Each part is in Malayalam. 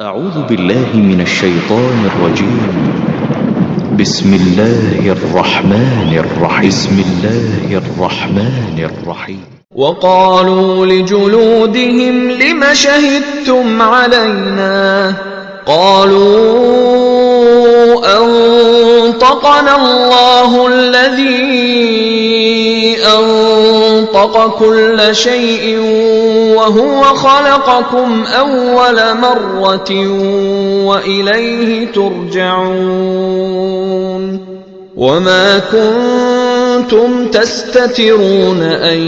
أعوذ بالله من الشيطان الرجيم. بسم الله الرحمن الرحيم. وقالوا لجلودهم لم شهدتم علينا قالوا أنطقنا الله الذي أنطق كل شيء وهو خلقكم أول مرة وإليه ترجعون وما كنتم تستترون أن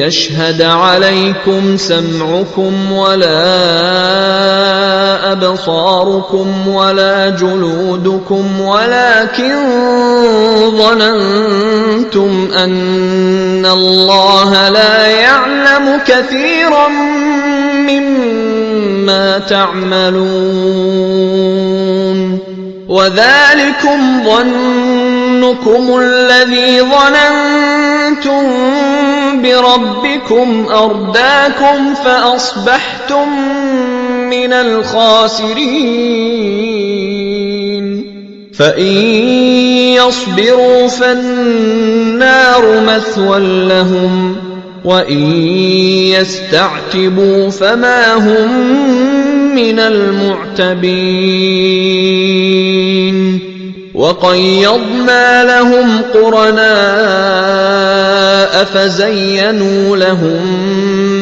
يشهد عليكم سمعكم ولا أبصاركم ولا جلودكم ولكن ظننتم أن الله لا يعلم كثيرا مما تعملون وذلكم ظنكم الذي ظننتم بربكم أرداكم فأصبحتم من الخاسرين فإن يصبروا فالنار مثوى لهم وإن يستعتبوا فما هم من المعتبين وقيضنا لهم قرناء فزينوا لهم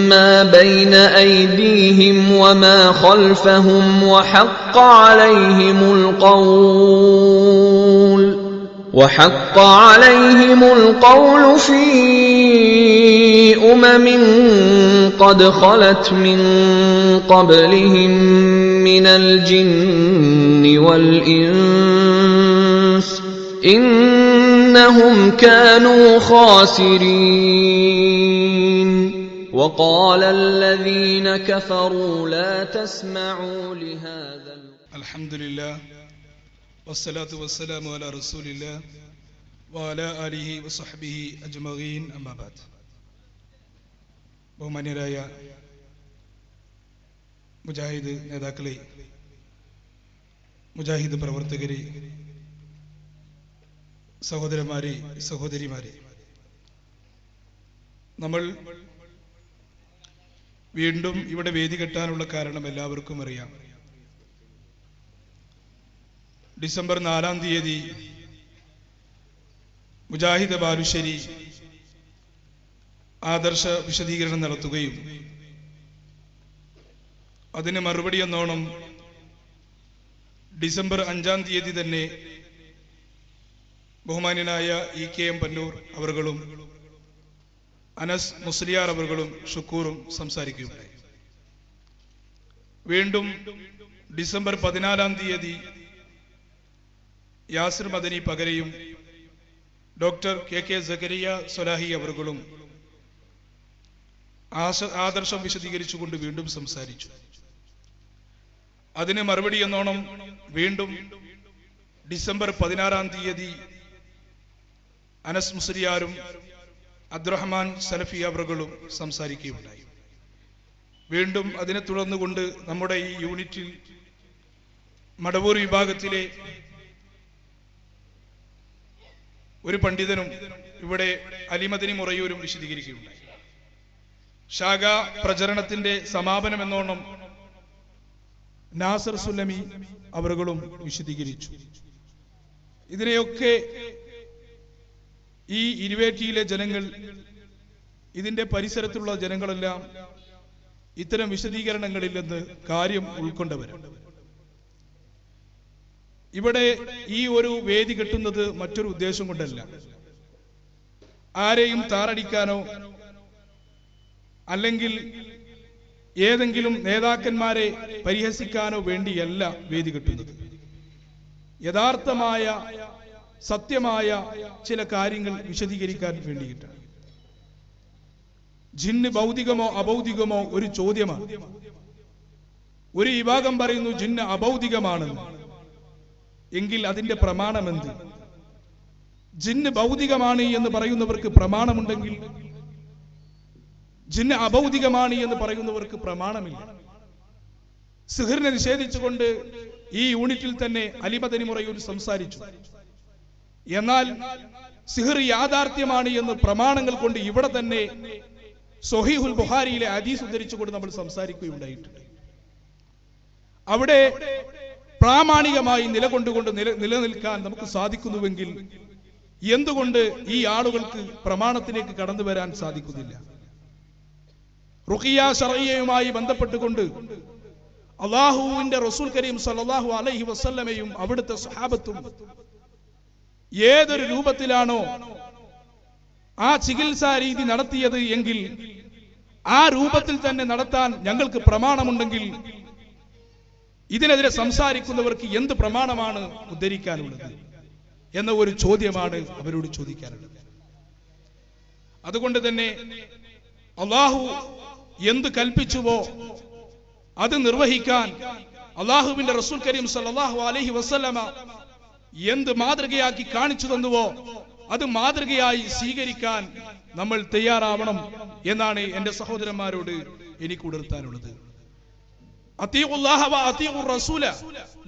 ما بين أيديهم وما خلفهم وحق عليهم القول في قد خلت من قبلهم من الجن والإنس إنهم كانوا خاسرين وقال الذين كفروا لا تسمعوا لهذا الحمد لله والصلاة والسلام على رسول الله وعلى آله وصحبه أجمعين أما بعد. ബഹുമാന്യരായ മുജാഹിദ് നേതാക്കളെ, മുജാഹിദ് പ്രവർത്തകരെ, സഹോദരന്മാരെ, സഹോദരിമാരെ, നമ്മൾ വീണ്ടും ഇവിടെ വേദി കെട്ടാനുള്ള കാരണം എല്ലാവർക്കും അറിയാം. ഡിസംബർ 4-ാം തീയതി മുജാഹിദ് ബാലുശ്ശേരി ആദർശ വിശദീകരണം നടത്തുകയും അതിന് മറുപടി എന്നോണം ഡിസംബർ 5-ാം തീയതി തന്നെ ബഹുമാന്യനായ EKM പന്നൂർ അവർകളും അനസ് മുസ്ലിയാർ അവർകളും ഷുക്കൂറും സംസാരിക്കുകയുണ്ടായി. വീണ്ടും ഡിസംബർ 14-ാം തീയതി യാസിർ മദനി പകരയും ഡോക്ടർ KK സക്കരിയ സ്വലാഹി അവർകളും ആദർശം വിശദീകരിച്ചുകൊണ്ട് വീണ്ടും സംസാരിച്ചു. അതിന് മറുപടി എന്നോണം വീണ്ടും ഡിസംബർ 16-ാം തീയതി അനസ് മുസ്ലിയാരും അബ്ദുറഹ്മാൻ സലഫി അവറുകളും സംസാരിക്കുകയുണ്ടായി. വീണ്ടും അതിനെ തുടർന്നുകൊണ്ട് നമ്മുടെ ഈ യൂണിറ്റിൽ മടവൂർ വിഭാഗത്തിലെ ഒരു പണ്ഡിതനും ഇവിടെ അലിമദനി മുറയൂരും വിശദീകരിക്കുകയുണ്ടായി. ശാഖ പ്രചരണത്തിന്റെ സമാപനം എന്നോണം നാസർ സുല്ലമി അവറുകളും വിശദീകരിച്ചു. ഇതിനെയൊക്കെ ഈ ഇരുവേറ്റിയിലെ ജനങ്ങൾ, ഇതിന്റെ പരിസരത്തുള്ള ജനങ്ങളെല്ലാം ഇത്തരം വിശദീകരണങ്ങളിൽ നിന്ന് കാര്യം ഉൾക്കൊണ്ടവരാണ്. ഇവിടെ ഈ ഒരു വേദി കെട്ടുന്നത് മറ്റൊരു ഉദ്ദേശം കൊണ്ടല്ല, ആരെയും താറടിക്കാനോ അല്ലെങ്കിൽ ഏതെങ്കിലും നേതാക്കന്മാരെ പരിഹസിക്കാനോ വേണ്ടിയല്ല വേദി കെട്ടുന്നത്. യഥാർത്ഥമായ സത്യമായ ചില കാര്യങ്ങൾ വിശദീകരിക്കാൻ വേണ്ടിയിട്ടാണ്. ജിന്ന് ഭൗതികമോ അഭൗതികമോ ഒരു ചോദ്യമാണ്. ഒരു വിഭാഗം പറയുന്നു ജിന്ന് അഭൗതികമാണെന്ന്. എങ്കിൽ അതിന്റെ പ്രമാണമെന്ത്? ജിന്ന് ഭൗതികമാണ് എന്ന് പറയുന്നവർക്ക് പ്രമാണമുണ്ടെങ്കിൽ ജിന്ന് അഭൗതികമാണ് എന്ന് പറയുന്നവർക്ക് പ്രമാണമില്ല. സിഹിറിനെ നിഷേധിച്ചുകൊണ്ട് ഈ യൂണിറ്റിൽ തന്നെ അലി മദനി മുറയൂർ സംസാരിച്ചു. എന്നാൽ സിഹിർ യാഥാർത്ഥ്യമാണ് എന്ന് പ്രമാണങ്ങൾ കൊണ്ട് ഇവിടെ തന്നെ സ്വഹീഹുൽ ബുഖാരിയിലെ ഹദീസ് ഉദ്ധരിച്ചുകൊണ്ട് നമ്മൾ സംസാരിക്കുകയുണ്ടായിട്ടുണ്ട്. അവിടെ പ്രാമാണികമായി നിലകൊണ്ടുകൊണ്ട് നിലനിൽക്കാൻ നമുക്ക് സാധിക്കുന്നുവെങ്കിൽ എന്തുകൊണ്ട് ഈ ആളുകൾക്ക് പ്രമാണത്തിലേക്ക് കടന്നു വരാൻ സാധിക്കുന്നില്ല? റുഖിയ ശർഇയ്യയുമായി ബന്ധപ്പെട്ടുകൊണ്ട് അല്ലാഹുവിന്റെ റസൂൽ കരീം സല്ലല്ലാഹു അലൈഹി വസല്ലമയും അവിടുത്തെ സ്വഹാബത്തും ഏതൊരു രൂപത്തിലാണോ ആ ചികിത്സാ രീതി നടത്തിയത് എങ്കിൽ ആ രൂപത്തിൽ തന്നെ നടത്താൻ ഞങ്ങൾക്ക് പ്രമാണമുണ്ടെങ്കിൽ ഇതിനെതിരെ സംസാരിക്കുന്നവർക്ക് എന്ത് പ്രമാണമാണ് ഉദ്ധരിക്കാനുള്ളത് എന്ന ഒരു ചോദ്യമാണ് അവരോട് ചോദിക്കാനുള്ളത്. അതുകൊണ്ട് തന്നെ അല്ലാഹു എന്ത് കൽപ്പിച്ചുവോ അത് നിർവഹിക്കാൻ അല്ലാഹുവിന്റെ റസൂൽ കരീം സല്ലല്ലാഹു അലൈഹി വസല്ലമ എന്ത് മാതൃകയാക്കി കാണിച്ചു തന്നുവോ അത് മാതൃകയായി സ്വീകരിക്കാൻ നമ്മൾ തയ്യാറാവണം എന്നാണ് എന്റെ സഹോദരന്മാരോട് എനിക്ക് ഉണർത്താനുള്ളത്. അത്തീഉല്ലാഹ വ അത്തീഉർ റസൂല,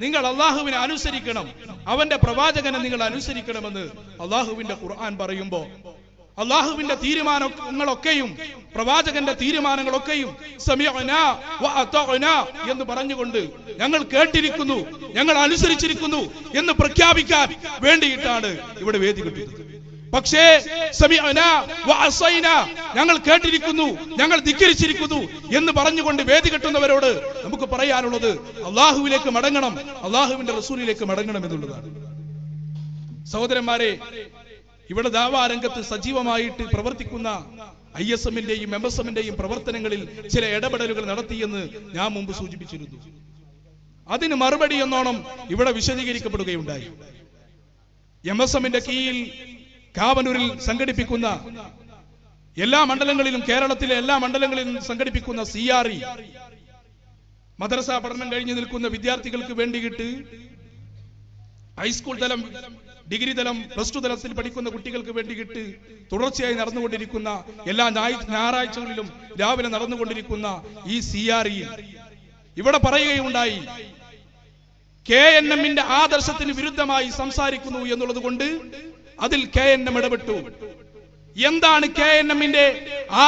നിങ്ങൾ അല്ലാഹുവിനെ അനുസരിക്കണം, അവന്റെ പ്രവാചകനെ നിങ്ങൾ അനുസരിക്കണമെന്ന് അല്ലാഹുവിന്റെ ഖുർആൻ പറയുമ്പോൾ അല്ലാഹുവിന്റെ തീരുമാനങ്ങളൊക്കെയും പ്രവാചകന്റെ തീരുമാനങ്ങളൊക്കെയും സമിഅനാ വ അതഅനാ എന്ന് പറഞ്ഞുകൊണ്ട് ഞങ്ങൾ കേട്ടിരിക്കുന്നു, ഞങ്ങൾ അനുസരിച്ചിരിക്കുന്നു എന്ന് പ്രഖ്യാപിക്കാൻ വേണ്ടിയിട്ടാണ് ഇവിടെ വേദി കിട്ടുന്നത്. പക്ഷേ സമിഅനാ വ അസൈനാ, ഞങ്ങൾ കേട്ടിരിക്കുന്നു, ഞങ്ങൾ ധിക്കരിച്ചിരിക്കുന്നു എന്ന് പറഞ്ഞുകൊണ്ട് വേദി കെട്ടുന്നവരോട് നമുക്ക് പറയാനുള്ളത് അല്ലാഹുവിലേക്ക് മടങ്ങണം, അല്ലാഹുവിന്റെ റസൂലിലേക്ക് മടങ്ങണം എന്നുള്ളതാണ്. സഹോദരന്മാരെ, ഇവിടെ ദാവാ രംഗത്ത് സജീവമായിട്ട് പ്രവർത്തിക്കുന്ന ISMന്റെയും MSMന്റെയും പ്രവർത്തനങ്ങളിൽ ചില ഇടപെടലുകൾ നടത്തിയെന്ന് ഞാൻ മുമ്പ് സൂചിപ്പിച്ചിരുന്നു. അതിന് മറുപടി എന്നോണം ഇവിടെ വിശദീകരിക്കപ്പെടുകയുണ്ടായി. MSMന്റെ കീഴിൽ കാവനൂരിൽ സംഘടിപ്പിക്കുന്ന എല്ലാ മണ്ഡലങ്ങളിലും, കേരളത്തിലെ എല്ലാ മണ്ഡലങ്ങളിലും സംഘടിപ്പിക്കുന്ന CRE മദ്രസ പഠനം കഴിഞ്ഞു നിൽക്കുന്ന വിദ്യാർത്ഥികൾക്ക് വേണ്ടിയിട്ട് ഹൈസ്കൂൾ തലം, ഡിഗ്രി തലം, പ്ലസ് ടു തലത്തിൽ പഠിക്കുന്ന കുട്ടികൾക്ക് വേണ്ടിയിട്ട് തുടർച്ചയായി നടന്നുകൊണ്ടിരിക്കുന്ന എല്ലാ ഞായറാഴ്ചകളിലും രാവിലെ നടന്നുകൊണ്ടിരിക്കുന്ന ഈ CRE ഇവിടെ പറയുകയുണ്ടായി, KNMന്റെ ആദർശത്തിന് വിരുദ്ധമായി സംസാരിക്കുന്നു എന്നുള്ളത് കൊണ്ട് അതിൽ KNM ഇടപെട്ടു. എന്താണ് KNMന്റെ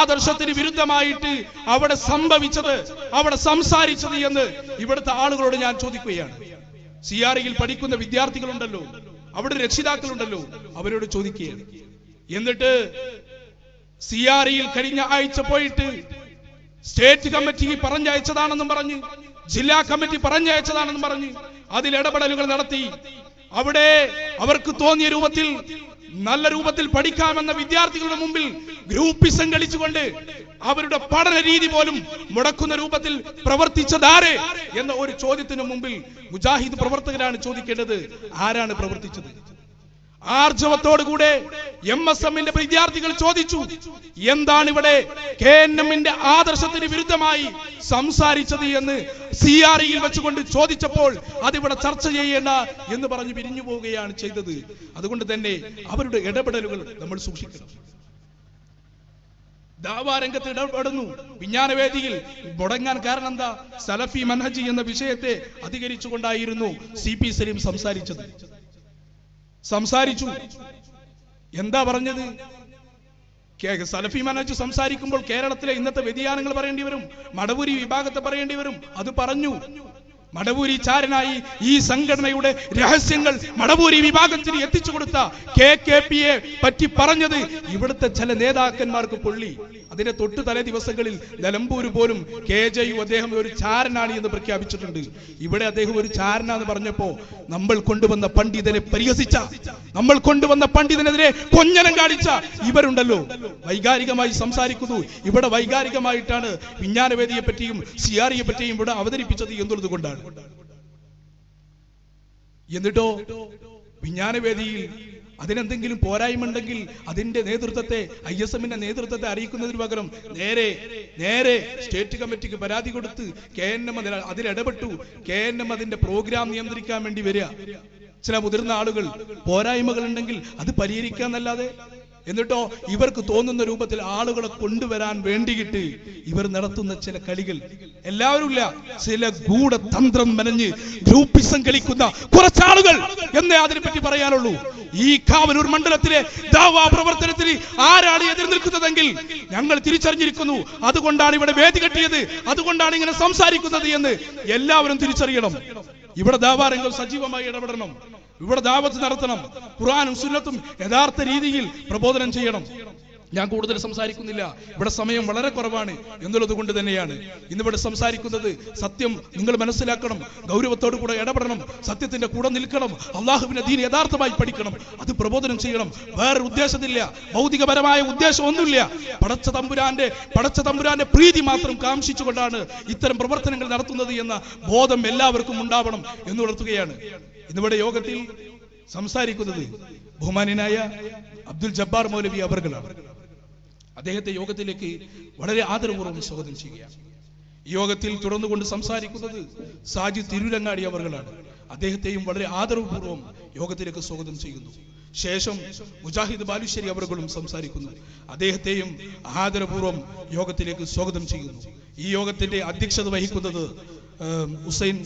ആദർശത്തിന് വിരുദ്ധമായിട്ട് അവിടെ സംഭവിച്ചത്, അവിടെ സംസാരിച്ചത് എന്ന് ഇവിടുത്തെ ആളുകളോട് ഞാൻ ചോദിക്കുകയാണ്. CREയിൽ പഠിക്കുന്ന വിദ്യാർത്ഥികളുണ്ടല്ലോ, അവിടെ രക്ഷിതാക്കളുണ്ടല്ലോ, അവരോട് ചോദിക്കുകയാണ്. എന്നിട്ട് CREയിൽ കഴിഞ്ഞ ആഴ്ച പോയിട്ട് സ്റ്റേറ്റ് കമ്മിറ്റി പറഞ്ഞയച്ചതാണെന്നും പറഞ്ഞ്, ജില്ലാ കമ്മിറ്റി പറഞ്ഞയച്ചതാണെന്നും പറഞ്ഞ് അതിൽ ഇടപെടലുകൾ നടത്തി അവിടെ അവർക്ക് തോന്നിയ രൂപത്തിൽ, നല്ല രൂപത്തിൽ പഠിക്കാമെന്ന വിദ്യാർത്ഥികളുടെ മുമ്പിൽ ഗ്രൂപ്പിസം കളിച്ചുകൊണ്ട് അവരുടെ പഠന രീതി പോലും മുടക്കുന്ന രൂപത്തിൽ പ്രവർത്തിച്ചതാരെ എന്ന ഒരു ചോദ്യത്തിന് മുമ്പിൽ മുജാഹിദ് പ്രവർത്തകരാണ് ചോദിക്കേണ്ടത്, ആരാണ് പ്രവർത്തിച്ചത്? ആർജവത്തോടുകൂടെ MSMന്റെ വിദ്യാർത്ഥികൾ ചോദിച്ചു, എന്താണ് ഇവിടെ KNMന്റെ ആദർശത്തിന് വിരുദ്ധമായി സംസാരിച്ചത് എന്ന് CREയിൽ വെച്ചുകൊണ്ട് ചോദിച്ചപ്പോൾ അതിവിടെ ചർച്ച ചെയ്യേണ്ട എന്ന് പറഞ്ഞ് പിരിഞ്ഞു പോവുകയാണ് ചെയ്തത്. അതുകൊണ്ട് തന്നെ അവരുടെ ഇടപെടലുകൾ നമ്മൾ സൂക്ഷിക്കണം. ദാവാ രംഗത്ത് ഇടപെടുന്നു, വിജ്ഞാനവേദിയിൽ മുടങ്ങാൻ കാരണം എന്താ? സലഫി മൻഹജ് എന്ന വിഷയത്തെ അധികരിച്ചുകൊണ്ടായിരുന്നു CP സലീം സംസാരിച്ചു. എന്താ പറഞ്ഞത്? സലഫി മൻഹജ് സംസാരിക്കുമ്പോൾ കേരളത്തിലെ ഇന്നത്തെ വ്യതിയാനങ്ങൾ പറയേണ്ടി വരും, മടവൂരി വിഭാഗത്തെ പറയേണ്ടി വരും. അത് പറഞ്ഞു. മടവൂരി ചാരനായി ഈ സംഘടനയുടെ രഹസ്യങ്ങൾ മടവൂരി വിഭാഗത്തിന് എത്തിച്ചു കൊടുത്ത KKPയെ പറ്റി പറഞ്ഞത് ഇവിടുത്തെ ചില നേതാക്കന്മാർക്ക് പൊള്ളി. അതിന്റെ തൊട്ട് തലേ ദിവസങ്ങളിൽ നിലമ്പൂർ പോലും KJU അദ്ദേഹം ഒരു ചാരനാണ് എന്ന് പ്രഖ്യാപിച്ചിട്ടുണ്ട്. ഇവിടെ അദ്ദേഹം ഒരു ചാരനാന്ന് പറഞ്ഞപ്പോ നമ്മൾ കൊണ്ടുവന്ന പണ്ഡിതനെ പരിഹസിച്ച, നമ്മൾ കൊണ്ടുവന്ന പണ്ഡിതനെതിരെ കൊഞ്ഞനം കാണിച്ച ഇവരുണ്ടല്ലോ, വൈകാരികമായി സംസാരിക്കുന്നു. ഇവിടെ വൈകാരികമായിട്ടാണ് വിജ്ഞാനവേദിയെ പറ്റിയും CREയെ പറ്റിയും ഇവിടെ അവതരിപ്പിച്ചത് എന്നുള്ളത് കൊണ്ടാണ്. എന്നിട്ടോ വിജ്ഞാനവേദിയിൽ അതിനെന്തെങ്കിലും പോരായ്മ അതിന്റെ നേതൃത്വത്തെ, ISMന്റെ നേതൃത്വത്തെ അറിയിക്കുന്നതിന് പകരം നേരെ സ്റ്റേറ്റ് കമ്മിറ്റിക്ക് പരാതി കൊടുത്ത് KNM അതിലിടപെട്ടു. KNM അതിന്റെ പ്രോഗ്രാം നിയന്ത്രിക്കാൻ വേണ്ടി വരിക. ചില മുതിർന്ന ആളുകൾ പോരായ്മകൾ ഉണ്ടെങ്കിൽ അത് പരിഹരിക്കാന്നല്ലാതെ എന്നിട്ടോ ഇവർക്ക് തോന്നുന്ന രൂപത്തിൽ ആളുകളെ കൊണ്ടുവരാൻ വേണ്ടിയിട്ട് ഇവർ നടത്തുന്ന ചില കളികൾ, എല്ലാവരും ഇല്ല, ചില ഗൂഢതന്ത്രം മെനഞ്ഞ് ഗ്രൂപ്പിസം കളിക്കുന്ന കുറച്ചാളുകൾ എന്നേ അതിനെപ്പറ്റി പറയാനുള്ളൂ. ഈ കാവനൂർ മണ്ഡലത്തിലെ ദാവാ പ്രവർത്തനത്തിൽ ആരാണ് എതിർ നിൽക്കുന്നതെങ്കിൽ ഞങ്ങൾ തിരിച്ചറിഞ്ഞിരിക്കുന്നു. അതുകൊണ്ടാണ് ഇവിടെ വേദി കെട്ടിയത്, അതുകൊണ്ടാണ് ഇങ്ങനെ സംസാരിക്കുന്നത് എന്ന് എല്ലാവരും തിരിച്ചറിയണം. ഇവിടെ ദാവാ രംഗം സജീവമായി ഇടപെടണം, ഇവിടെ ദാവത്ത് നടത്തണം, ഖുർആനും സുന്നത്തും യഥാർത്ഥ രീതിയിൽ പ്രബോധനം ചെയ്യണം. ഞാൻ കൂടുതൽ സംസാരിക്കുന്നില്ല, ഇവിടെ സമയം വളരെ കുറവാണ് എന്നുള്ളത് കൊണ്ട് തന്നെയാണ് ഇന്നിവിടെ സംസാരിക്കുന്നത്. സത്യം നിങ്ങൾ മനസ്സിലാക്കണം, ഗൗരവത്തോടു കൂടെ ഇടപെടണം, സത്യത്തിന്റെ കൂടെ നിൽക്കണം, അള്ളാഹുവിന്റെ ദീൻ യഥാർത്ഥമായി പഠിക്കണം, അത് പ്രബോധനം ചെയ്യണം. വേറെ ഉദ്ദേശത്തില്ല, ഭൗതികപരമായ ഉദ്ദേശം ഒന്നുമില്ല. പടച്ച തമ്പുരാന്റെ പ്രീതി മാത്രം കാംക്ഷിച്ചുകൊണ്ടാണ് ഇത്തരം പ്രവർത്തനങ്ങൾ നടത്തുന്നത് എന്ന ബോധം എല്ലാവർക്കും ഉണ്ടാവണം എന്നുണർത്തുകയാണ്. ഇന്നിവിടെ യോഗത്തിൽ സംസാരിക്കുന്നത് ബഹുമാന്യനായ അബ്ദുൽ ജബ്ബാർ മൗലവി അവർകളാണ്. അദ്ദേഹത്തെ യോഗത്തിലേക്ക് വളരെ ആദരപൂർവ്വം സ്വാഗതം ചെയ്യുകയാണ്. ഈ യോഗത്തിൽ തുടർന്നുകൊണ്ട് സംസാരിക്കുന്നത് സാജിദ് തിരൂരങ്ങാടി അവർകളാണ്. അദ്ദേഹത്തെയും വളരെ ആദരപൂർവ്വം യോഗത്തിലേക്ക് സ്വാഗതം ചെയ്യുന്നു. ശേഷം മുജാഹിദ് ബാലുശ്ശേരി അവർകളും സംസാരിക്കുന്നു. അദ്ദേഹത്തെയും ആദരപൂർവ്വം യോഗത്തിലേക്ക് സ്വാഗതം ചെയ്യുന്നു. ഈ യോഗത്തിന്റെ അധ്യക്ഷത വഹിക്കുന്നത് ഹുസൈൻ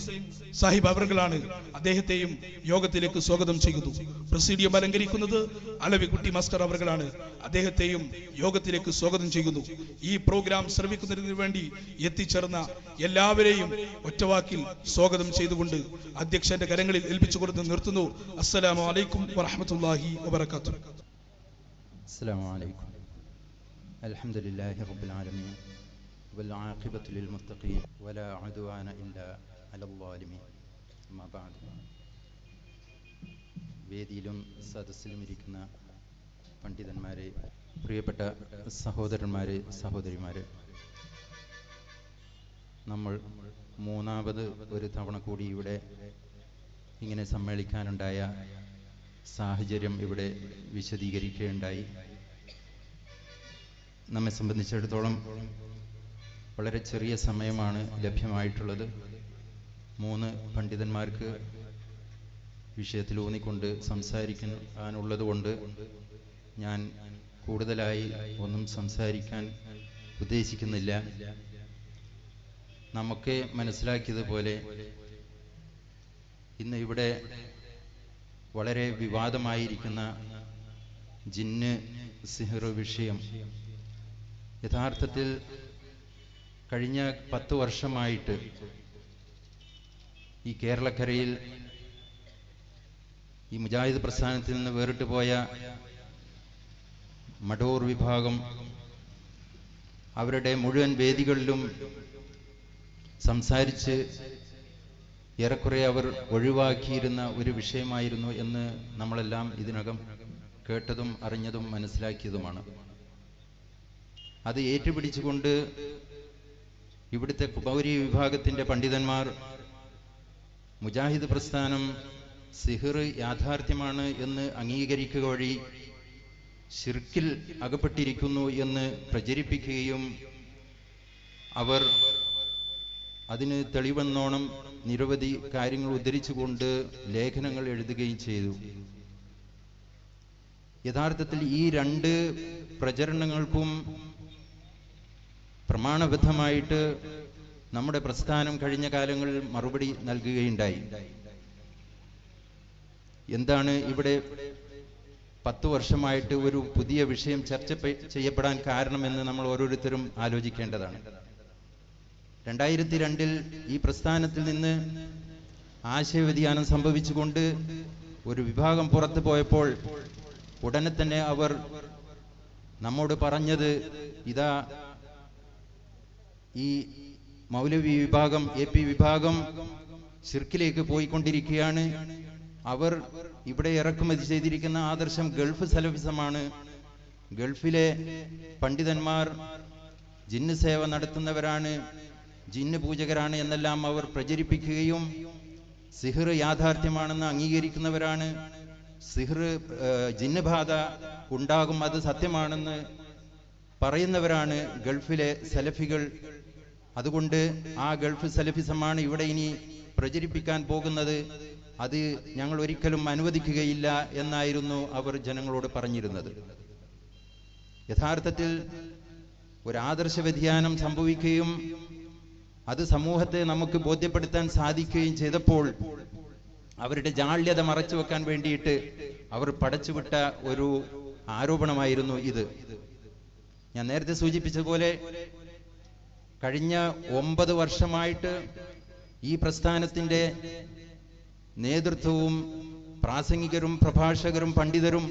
സാഹിബ് അവർകളാണ്. അദ്ദേഹത്തെയും യോഗത്തിലേക്ക് സ്വാഗതം ചെയ്യുന്നു. പ്രസിഡിയം അലങ്കരിക്കുന്നത് അലവിക്കുട്ടി മാസ്റ്റർ അവർകളാണ്. അദ്ദേഹത്തെയും യോഗത്തിലേക്ക് സ്വാഗതം ചെയ്യുന്നു. ഈ പ്രോഗ്രാം ശ്രമിക്കുന്നതിന് വേണ്ടി എത്തിച്ചേർന്ന എല്ലാവരെയും ഒറ്റവാക്കിൽ സ്വാഗതം ചെയ്തുകൊണ്ട് അധ്യക്ഷന്റെ കരങ്ങളിൽ ഏൽപ്പിച്ചു കൊടുത്ത് നിർത്തുന്നു. അസ്സലാമു അലൈക്കും വറഹ്മത്തുള്ളാഹി വബറകാതുഹു. അസ്സലാമു അലൈക്കും. അൽഹംദുലില്ലാഹി റബ്ബിൽ ആലമീൻ والعاقبة للمتقين ولا عدوان إلا على الظالمين. أما بعد. വേദിയിലും സദസ്സിലും ഇരിക്കുന്ന പണ്ഡിതന്മാരെ, പ്രിയപ്പെട്ട സഹോദരന്മാരെ, സഹോദരിമാരെ, നമ്മൾ മൂന്നാമത് ഒരു തവണ കൂടി ഇവിടെ ഇങ്ങനെ സമ്മേളിക്കാനുണ്ടായ സാഹചര്യം ഇവിടെ വിശദീകരിക്കുകയുണ്ടായി. നമ്മെ സംബന്ധിച്ചിടത്തോളം വളരെ ചെറിയ സമയമാണ് ലഭ്യമായിട്ടുള്ളത്. 3 പണ്ഡിതന്മാർക്ക് വിഷയത്തിൽ ഊന്നിക്കൊണ്ട് സംസാരിക്കാനുള്ളത് കൊണ്ട് ഞാൻ കൂടുതലായി ഒന്നും സംസാരിക്കാൻ ഉദ്ദേശിക്കുന്നില്ല. നമുക്ക് മനസ്സിലാക്കിയതുപോലെ ഇന്ന് ഇവിടെ വളരെ വിവാദമായിരിക്കുന്ന ജിന്ന് സിഹ്ർ വിഷയം യഥാർത്ഥത്തിൽ കഴിഞ്ഞ 10 വർഷമായിട്ട് ഈ കേരളക്കരയിൽ ഈ മുജാഹിദ് പ്രസ്ഥാനത്തിൽ നിന്ന് വേറിട്ട് പോയ മടൂർ വിഭാഗം അവരുടെ മുഴുവൻ വേദികളിലും സംസാരിച്ച് ഏറെക്കുറെ അവർ ഒഴിവാക്കിയിരുന്ന ഒരു വിഷയമായിരുന്നു എന്ന് നമ്മളെല്ലാം ഇതിനകം കേട്ടതും അറിഞ്ഞതും മനസ്സിലാക്കിയതുമാണ്. അത് ഏറ്റുപിടിച്ചുകൊണ്ട് ഇവിടുത്തെ പൗരി വിഭാഗത്തിന്റെ പണ്ഡിതന്മാർ മുജാഹിദ് പ്രസ്ഥാനം സിഹ്ർ യാഥാർത്ഥ്യമാണ് എന്ന് അംഗീകരിക്കുക വഴി ശിർക്കിൽ അകപ്പെട്ടിരിക്കുന്നു എന്ന് പ്രചരിപ്പിക്കുകയും അവർ അതിന് തെളിവെന്നോണം നിരവധി കാര്യങ്ങൾ ഉദ്ധരിച്ചുകൊണ്ട് ലേഖനങ്ങൾ എഴുതുകയും ചെയ്തു. യഥാർത്ഥത്തിൽ ഈ 2 പ്രചരണങ്ങൾക്കും പ്രമാണബദ്ധമായിട്ട് നമ്മുടെ പ്രസ്ഥാനം കഴിഞ്ഞ കാലങ്ങളിൽ മറുപടി നൽകുകയുണ്ടായി. എന്താണ് ഇവിടെ 10 വർഷമായിട്ട് ഒരു പുതിയ വിഷയം ചർച്ച ചെയ്യപ്പെടാൻ കാരണമെന്ന് നമ്മൾ ഓരോരുത്തരും ആലോചിക്കേണ്ടതാണ്. 2002 ഈ പ്രസ്ഥാനത്തിൽ നിന്ന് ആശയവ്യതിയാനം സംഭവിച്ചുകൊണ്ട് ഒരു വിഭാഗം പുറത്തു പോയപ്പോൾ ഉടനെ തന്നെ അവർ നമ്മോട് പറഞ്ഞത്, ഇതാ ഈ മൗലവി വിഭാഗം, AP വിഭാഗം ശിർക്കിലേക്ക് പോയിക്കൊണ്ടിരിക്കുകയാണ്. അവർ ഇവിടെ ഇറക്കുമതി ചെയ്തിരിക്കുന്ന ആദർശം ഗൾഫ് സലഫിസമാണ്. ഗൾഫിലെ പണ്ഡിതന്മാർ ജിന്ന് സേവ നടത്തുന്നവരാണ്, ജിന്ന് പൂജകരാണ് എന്നെല്ലാം അവർ പ്രചരിപ്പിക്കുകയും സിഹ്ർ യാഥാർത്ഥ്യമാണെന്ന് അംഗീകരിക്കുന്നവരാണ്. സിഹ്ർ ജിന്ന് ബാധ ഉണ്ടാകും, അത് സത്യമാണെന്ന് പറയുന്നവരാണ് ഗൾഫിലെ സലഫികൾ. അതുകൊണ്ട് ആ ഗൾഫ് സലഫിസമാണ് ഇവിടെ ഇനി പ്രചരിപ്പിക്കാൻ പോകുന്നത്, അത് ഞങ്ങൾ ഒരിക്കലും അനുവദിക്കുകയില്ല എന്നായിരുന്നു അവർ ജനങ്ങളോട് പറഞ്ഞിരുന്നത്. യഥാർത്ഥത്തിൽ ഒരു ആദർശ വ്യതിയാനം സംഭവിക്കുകയും അത് സമൂഹത്തെ നമുക്ക് ബോധ്യപ്പെടുത്താൻ സാധിക്കുകയും ചെയ്തപ്പോൾ അവരുടെ ജാള്യത മറച്ചു വെക്കാൻ വേണ്ടിയിട്ട് അവർ പടച്ചുവിട്ട ഒരു ആരോപണമായിരുന്നു ഇത്. ഞാൻ നേരത്തെ സൂചിപ്പിച്ചതുപോലെ കഴിഞ്ഞ 9 വർഷമായിട്ട് ഈ പ്രസ്ഥാനത്തിന്റെ നേതൃത്വവും പ്രാസംഗികരും പ്രഭാഷകരും പണ്ഡിതരും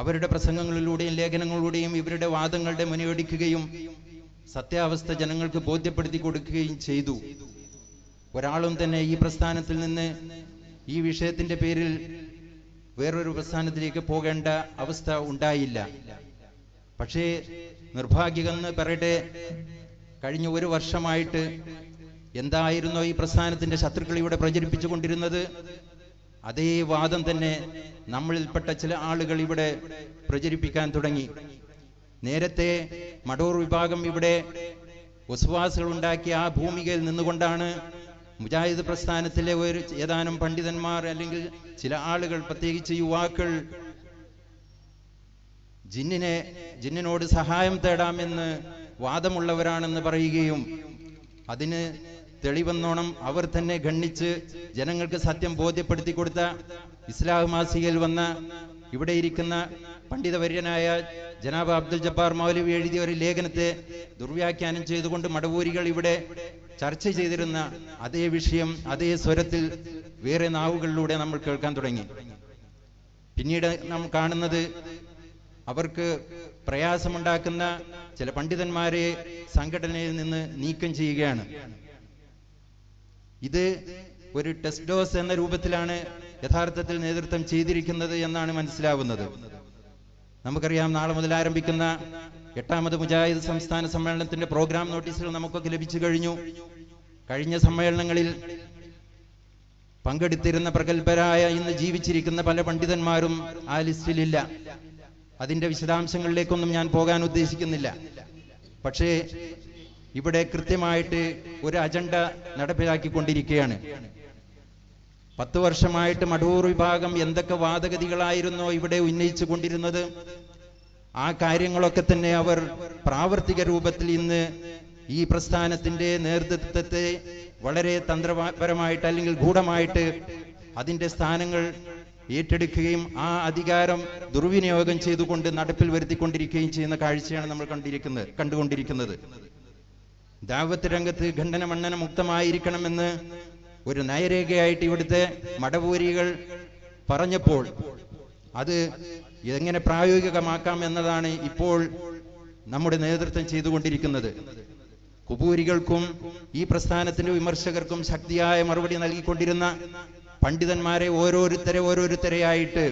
അവരുടെ പ്രസംഗങ്ങളിലൂടെയും ലേഖനങ്ങളിലൂടെയും ഇവരുടെ വാദങ്ങളുടെ മുനയൊടിക്കുകയും സത്യാവസ്ഥ ജനങ്ങൾക്ക് ബോധ്യപ്പെടുത്തി കൊടുക്കുകയും ചെയ്തു. ഒരാളും തന്നെ ഈ പ്രസ്ഥാനത്തിൽ നിന്ന് ഈ വിഷയത്തിന്റെ പേരിൽ വേറൊരു പ്രസ്ഥാനത്തിലേക്ക് പോകേണ്ട അവസ്ഥ ഉണ്ടായില്ല. പക്ഷേ നിർഭാഗ്യമെന്ന് പറയട്ടെ, കഴിഞ്ഞ 1 വർഷമായിട്ട് എന്തായിരുന്നോ ഈ പ്രസ്ഥാനത്തിന്റെ ശത്രുക്കൾ ഇവിടെ പ്രചരിപ്പിച്ചു കൊണ്ടിരുന്നത്, അതേ വാദം തന്നെ നമ്മളിൽപ്പെട്ട ചില ആളുകൾ ഇവിടെ പ്രചരിപ്പിക്കാൻ തുടങ്ങി. നേരത്തെ മടൂർ വിഭാഗം ഇവിടെ വസ്വാസുകൾ ഉണ്ടാക്കിയ ആ ഭൂമികയിൽ നിന്നുകൊണ്ടാണ് മുജാഹിദ് പ്രസ്ഥാനത്തിലെ ഏതാനും പണ്ഡിതന്മാർ അല്ലെങ്കിൽ ചില ആളുകൾ, പ്രത്യേകിച്ച് യുവാക്കൾ, ജിന്നിനോട് സഹായം തേടാമെന്ന് വാദമുള്ളവരാണെന്ന് പറയുകയും അതിന് തെളിവെന്നോണം അവർ തന്നെ ഗണ്ണിച്ച് ജനങ്ങൾക്ക് സത്യം ബോധ്യപ്പെടുത്തി കൊടുത്ത ഇസ്ലാഹ് മാസികയിൽ വന്ന ഇവിടെ ഇരിക്കുന്ന പണ്ഡിതവര്യനായ ജനാബ് അബ്ദുൽ ജബ്ബാർ മൗലവി എഴുതിയ ഒരു ലേഖനത്തെ ദുർവ്യാഖ്യാനം ചെയ്തുകൊണ്ട് മടവൂരികൾ ഇവിടെ ചർച്ച ചെയ്തിരുന്ന അതേ വിഷയം അതേ സ്വരത്തിൽ വേറെ നാവുകളിലൂടെ നമ്മൾ കേൾക്കാൻ തുടങ്ങി. പിന്നീട് നാം കാണുന്നത് അവർക്ക് പ്രയാസമുണ്ടാക്കുന്ന ചില പണ്ഡിതന്മാരെ സംഘടനയിൽ നിന്ന് നീക്കം ചെയ്യുകയാണ്. ഇത് ഒരു ടെസ്റ്റ് ഡോസ് എന്ന രൂപത്തിലാണ് യഥാർത്ഥത്തിൽ നേതൃത്വം ചെയ്തിരിക്കുന്നത് എന്നാണ് മനസ്സിലാവുന്നത്. നമുക്കറിയാം, നാളെ മുതൽ ആരംഭിക്കുന്ന 8ാമത് മുജാഹിദ് സംസ്ഥാന സമ്മേളനത്തിന്റെ പ്രോഗ്രാം നോട്ടീസുകൾ നമുക്കൊക്കെ ലഭിച്ചു കഴിഞ്ഞു. കഴിഞ്ഞ സമ്മേളനങ്ങളിൽ പങ്കെടുത്തിരുന്ന പ്രഗത്ഭരായ ഇന്ന് ജീവിച്ചിരിക്കുന്ന പല പണ്ഡിതന്മാരും ആ ലിസ്റ്റിലില്ല. അതിന്റെ വിശദാംശങ്ങളിലേക്കൊന്നും ഞാൻ പോകാൻ ഉദ്ദേശിക്കുന്നില്ല. പക്ഷേ ഇവിടെ കൃത്യമായിട്ട് ഒരു അജണ്ട നടപ്പിലാക്കിക്കൊണ്ടിരിക്കുകയാണ്. 10 വർഷമായിട്ട് മടൂർ വിഭാഗം എന്തൊക്കെ വാദഗതികളായിരുന്നോ ഇവിടെ ഉന്നയിച്ചു കൊണ്ടിരുന്നത്, ആ കാര്യങ്ങളൊക്കെ തന്നെ അവർ പ്രാവർത്തിക രൂപത്തിൽ ഇന്ന് ഈ പ്രസ്ഥാനത്തിന്റെ നേതൃത്വത്തെ വളരെ തന്ത്രപരമായിട്ട് അല്ലെങ്കിൽ ഗൂഢമായിട്ട് അതിന്റെ സ്ഥാനങ്ങൾ ഏറ്റെടുക്കുകയും ആ അധികാരം ദുർവിനിയോഗം ചെയ്തുകൊണ്ട് നടപ്പിൽ വരുത്തിക്കൊണ്ടിരിക്കുകയും ചെയ്യുന്ന കാഴ്ചയാണ് നമ്മൾ കണ്ടുകൊണ്ടിരിക്കുന്നത്. ദാവത്ത് രംഗത്ത് ഖണ്ഡന മണ്ഡന മുക്തമായിരിക്കണമെന്ന് ഒരു നയരേഖയായിട്ട് ഇവിടുത്തെ മടവൂരികൾ പറഞ്ഞപ്പോൾ അത് എങ്ങനെ പ്രായോഗികമാക്കാം എന്നതാണ് ഇപ്പോൾ നമ്മുടെ നേതൃത്വം ചെയ്തുകൊണ്ടിരിക്കുന്നത്. കുബൂരികൾക്കും ഈ പ്രസ്ഥാനത്തിന്റെ വിമർശകർക്കും ശക്തിയായ മറുപടി നൽകിക്കൊണ്ടിരുന്ന പണ്ഡിതന്മാരെ ഓരോരുത്തരെയായിട്ട്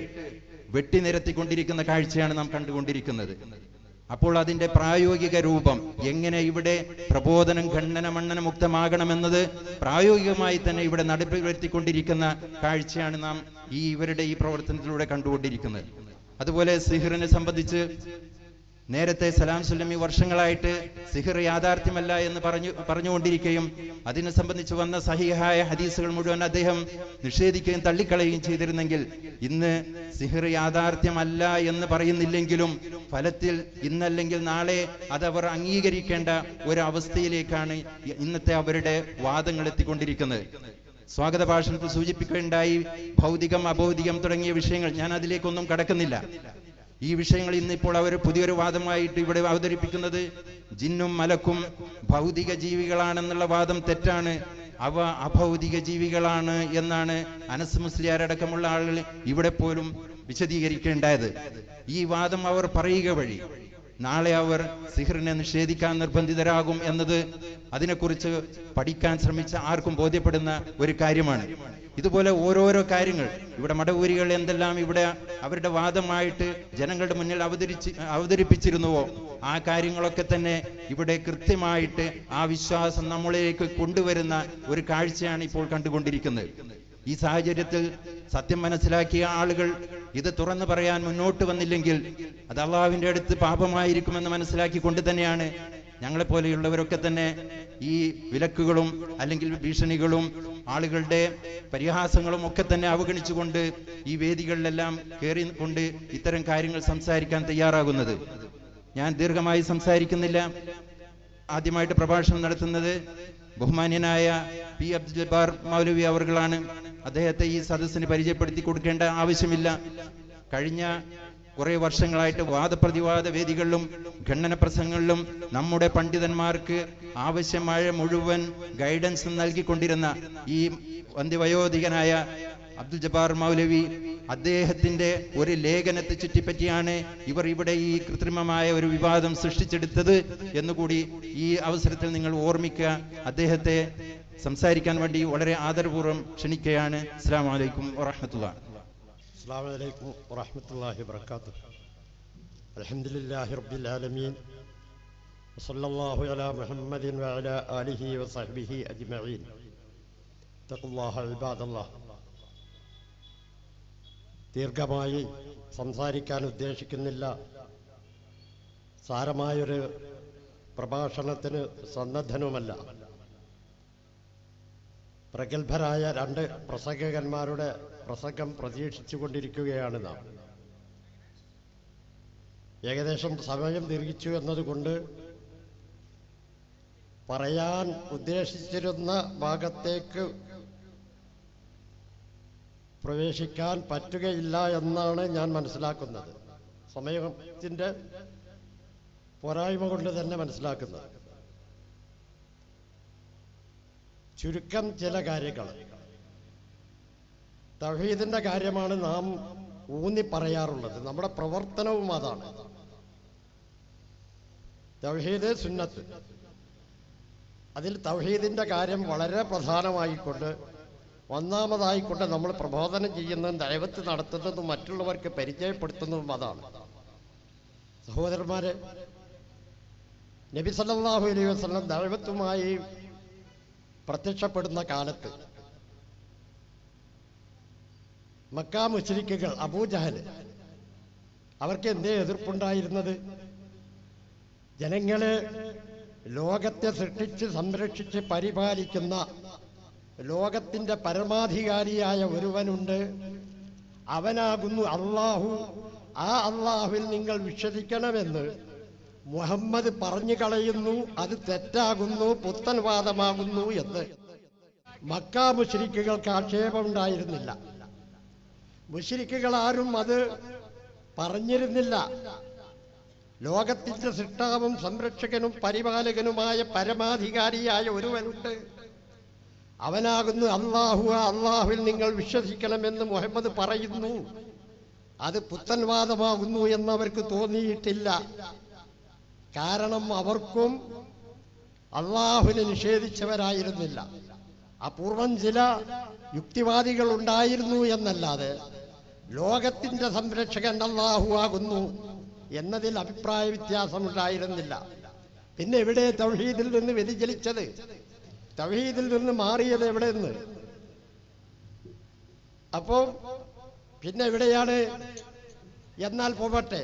വെട്ടിനിരത്തിക്കൊണ്ടിരിക്കുന്ന കാഴ്ചയാണ് നാം കണ്ടുകൊണ്ടിരിക്കുന്നത്. അപ്പോൾ അതിന്റെ പ്രായോഗിക രൂപം എങ്ങനെ ഇവിടെ പ്രബോധനം ഖണ്ഡന മണ്ഡന മുക്തമാകണമെന്നത് പ്രായോഗികമായി തന്നെ ഇവിടെ നടപ്പിൽ വരുത്തിക്കൊണ്ടിരിക്കുന്ന കാഴ്ചയാണ് നാം ഇവരുടെ ഈ പ്രവർത്തനത്തിലൂടെ കണ്ടുകൊണ്ടിരിക്കുന്നത്. അതുപോലെ സിഹിറിനെ സംബന്ധിച്ച് നേരത്തെ സലാം സുല്ലമി വർഷങ്ങളായിട്ട് സിഹിർ യാഥാർത്ഥ്യമല്ല എന്ന് പറഞ്ഞുകൊണ്ടിരിക്കുകയും അതിനെ സംബന്ധിച്ച് വന്ന സഹിഹായ ഹദീസുകൾ മുഴുവൻ അദ്ദേഹം നിഷേധിക്കുകയും തള്ളിക്കളയുകയും ചെയ്തിരുന്നെങ്കിൽ ഇന്ന് സിഹിർ യാഥാർത്ഥ്യമല്ല എന്ന് പറയുന്നില്ലെങ്കിലും ഫലത്തിൽ ഇന്നല്ലെങ്കിൽ നാളെ അതവർ അംഗീകരിക്കേണ്ട ഒരു അവസ്ഥയിലേക്കാണ് ഇന്നത്തെ അവരുടെ വാദങ്ങൾ എത്തിക്കൊണ്ടിരിക്കുന്നത്. സ്വാഗത ഭാഷണത്തിൽ സൂചിപ്പിക്കുകയുണ്ടായി ഭൗതികം അഭൗതികം തുടങ്ങിയ വിഷയങ്ങൾ. ഞാൻ അതിലേക്കൊന്നും കടക്കുന്നില്ല. ഈ വിഷയങ്ങൾ ഇന്നിപ്പോൾ അവർ പുതിയൊരു വാദമായിട്ട് ഇവിടെ അവതരിപ്പിക്കുന്നത് ജിന്നും മലക്കും ഭൗതിക ജീവികളാണെന്നുള്ള വാദം തെറ്റാണ്. അവ അഭൗതിക ജീവികളാണ് എന്നാണ് അനസ് മുസ്ലിയാരടക്കമുള്ള ആളുകൾ ഇവിടെ പോലും വിശദീകരിക്കേണ്ടത്. ഈ വാദം അവർ പറയുക വഴി നാളെ അവർ സിഹിറിനെ നിഷേധിക്കാൻ നിർബന്ധിതരാകും എന്നത് അതിനെക്കുറിച്ച് പഠിക്കാൻ ശ്രമിച്ച ആർക്കും ബോധ്യപ്പെടുന്ന ഒരു കാര്യമാണ്. ഇതുപോലെ ഓരോരോ കാര്യങ്ങൾ ഇവിടെ മടവൂരികൾ എന്തെല്ലാം ഇവിടെ അവരുടെ വാദമായിട്ട് ജനങ്ങളുടെ മുന്നിൽ അവതരിപ്പിച്ചിരുന്നുവോ ആ കാര്യങ്ങളൊക്കെ തന്നെ ഇവിടെ കൃത്യമായിട്ട് ആ വിശ്വാസം നമ്മളിലേക്ക് കൊണ്ടുവരുന്ന ഒരു കാഴ്ചയാണ് ഇപ്പോൾ കണ്ടുകൊണ്ടിരിക്കുന്നത്. ഈ സാഹചര്യത്തിൽ സത്യം മനസ്സിലാക്കിയ ആളുകൾ ഇത് തുറന്നു പറയാൻ മുന്നോട്ട് വന്നില്ലെങ്കിൽ അത് അള്ളാഹുവിന്റെ അടുത്ത് പാപമായിരിക്കുമെന്ന് മനസ്സിലാക്കിക്കൊണ്ട് തന്നെയാണ് ഞങ്ങളെപ്പോലെയുള്ളവരൊക്കെ തന്നെ ഈ വിലക്കുകളും അല്ലെങ്കിൽ ഭീഷണികളും ആളുകളുടെ പരിഹാസങ്ങളും ഒക്കെ തന്നെ അവഗണിച്ചുകൊണ്ട് ഈ വേദികളിലെല്ലാം കയറിക്കൊണ്ട് ഇത്തരം കാര്യങ്ങൾ സംസാരിക്കാൻ തയ്യാറാകുന്നത്. ഞാൻ ദീർഘമായി സംസാരിക്കുന്നില്ല. ആദ്യമായിട്ട് പ്രഭാഷണം നടത്തുന്നത് ബഹുമാന്യനായ പി അബ്ദുൽ ജബ്ബാർ മൗലവി അവർകളാണ്. അദ്ദേഹത്തെ ഈ സദസ്സിന് പരിചയപ്പെടുത്തി കൊടുക്കേണ്ട ആവശ്യമില്ല. കഴിഞ്ഞ കുറെ വർഷങ്ങളായിട്ട് വാദപ്രതിവാദ വേദികളിലും ഖണ്ഡന പ്രസംഗങ്ങളിലും നമ്മുടെ പണ്ഡിതന്മാർക്ക് ആവശ്യമായ മുഴുവൻ ഗൈഡൻസ് നൽകിക്കൊണ്ടിരുന്ന ഈ വന്ധ്യവയോധികനായ അബ്ദുൽ ജബ്ബാർ മൗലവി, അദ്ദേഹത്തിന്റെ ഒരു ലേഖനത്തെ ചുറ്റിപ്പറ്റിയാണ് ഇവർ ഇവിടെ ഈ കൃത്രിമമായ ഒരു വിവാദം സൃഷ്ടിച്ചെടുത്തത് എന്നുകൂടി ഈ അവസരത്തിൽ നിങ്ങൾ ഓർമ്മിക്കുക. അദ്ദേഹത്തെ സംസാരിക്കാൻ വേണ്ടി വളരെ ആദരപൂർവ്വം ക്ഷണിക്കുകയാണ്. അസ്സലാമു അലൈക്കും വറഹ്മത്തുള്ളാഹി. അസ്സലാമു അലൈക്കും വറഹ്മത്തുള്ളാഹി വബറകാതുഹു. അൽഹംദുലില്ലാഹി റബ്ബിൽ ആലമീൻ വസല്ലല്ലാഹു അലാ മുഹമ്മദിൻ വഅലാ ആലിഹി വസഹ്ബിഹി അജ്മഈൻ. തഖ്വല്ലാഹ ഇബാദല്ലാഹ്. ദീർഘമായി സംസാരിക്കാൻ ഉദ്ദേശിക്കുന്നില്ല. സാരമായൊരു പ്രഭാഷണത്തിന് സന്നദ്ധനുമല്ല. പ്രഗത്ഭരായ രണ്ട് പ്രസംഗകന്മാരുടെ പ്രസംഗം പ്രതീക്ഷിച്ചുകൊണ്ടിരിക്കുകയാണ് നാം. ഏകദേശം സമയം ദീർഘിച്ചു എന്നതുകൊണ്ട് പറയാൻ ഉദ്ദേശിച്ചിരുന്ന ഭാഗത്തേക്ക് പ്രവേശിക്കാൻ പറ്റുകയില്ല എന്നാണ് ഞാൻ മനസ്സിലാക്കുന്നത്. സമയത്തിൻ്റെ പോരായ്മ കൊണ്ട് തന്നെ മനസ്സിലാക്കുന്നത്. ചുരുക്കം ചില കാര്യങ്ങൾ. തൗഹീദിന്റെ കാര്യമാണ് നാം ഊന്നി പറയാറുള്ളത്. നമ്മുടെ പ്രവർത്തനവും അതാണ്. തൗഹീദ്, സുന്നത്ത്. അതിൽ തൗഹീദിന്റെ കാര്യം വളരെ പ്രധാനമായിക്കൊണ്ട് ഒന്നാമതായിക്കൊണ്ട് നമ്മൾ പ്രബോധനം ചെയ്യുന്നതും ദഅവത്ത് നടത്തുന്നതും മറ്റുള്ളവർക്ക് പരിചയപ്പെടുത്തുന്നതും അതാണ്. സഹോദരന്മാരെ, നബി സല്ലല്ലാഹു അലൈഹി വസല്ലം ദഅവത്തുമായി പ്രത്യക്ഷപ്പെടുന്ന കാലത്ത് മക്കാ മുശ്രിക്കുകൾ, അബൂജഹൽ, അവർക്ക് എന്തേ എതിർപ്പുണ്ടായിരുന്നത്? ജനങ്ങളെ ലോകത്തെ സൃഷ്ടിച്ച് സംരക്ഷിച്ച് പരിപാലിക്കുന്ന ലോകത്തിന്റെ പരമാധികാരിയായ ഒരുവനുണ്ട്, അവനാകുന്നു അള്ളാഹു. ആ അള്ളാഹുവിൽ നിങ്ങൾ വിശ്വസിക്കണമെന്ന് മുഹമ്മദ് പറഞ്ഞു കളയുന്നു. അത് തെറ്റാകുന്നു, പുത്തൻവാദമാകുന്നു എന്ന് മക്കാ മുശ്രിക്കുകൾക്ക് ആക്ഷേപമുണ്ടായിരുന്നില്ല. മുശ്രിക്കുകൾ ആരും അത് പറഞ്ഞിരുന്നില്ല. ലോകത്തിന്റെ സൃഷ്ടാവും സംരക്ഷകനും പരിപാലകനുമായ പരമാധികാരിയായ ഒരുവനുണ്ട്, അവനാകുന്നു അള്ളാഹു. ആ അള്ളാഹുവിൽ നിങ്ങൾ വിശ്വസിക്കണമെന്ന് മുഹമ്മദ് പറയുന്നു. അത് പുത്തൻവാദമാകുന്നു എന്നവർക്ക് തോന്നിയിട്ടില്ല. കാരണം അവർക്കും അള്ളാഹുവിനെ നിഷേധിച്ചവരായിരുന്നില്ല. അപൂർവം ചില യുക്തിവാദികൾ ഉണ്ടായിരുന്നു എന്നല്ലാതെ ലോകത്തിന്റെ സംരക്ഷകൻ അള്ളാഹു ആകുന്നു എന്നതിൽ അഭിപ്രായ വ്യത്യാസമുണ്ടായിരുന്നില്ല. പിന്നെ എവിടെ തൗഹീദിൽ നിന്ന് വ്യതിചലിച്ചത്? തൗഹീദിൽ നിന്ന് മാറിയത് എവിടെ നിന്ന്? അപ്പോ പിന്നെ എവിടെയാണ്? എന്നാൽ പോവട്ടെ,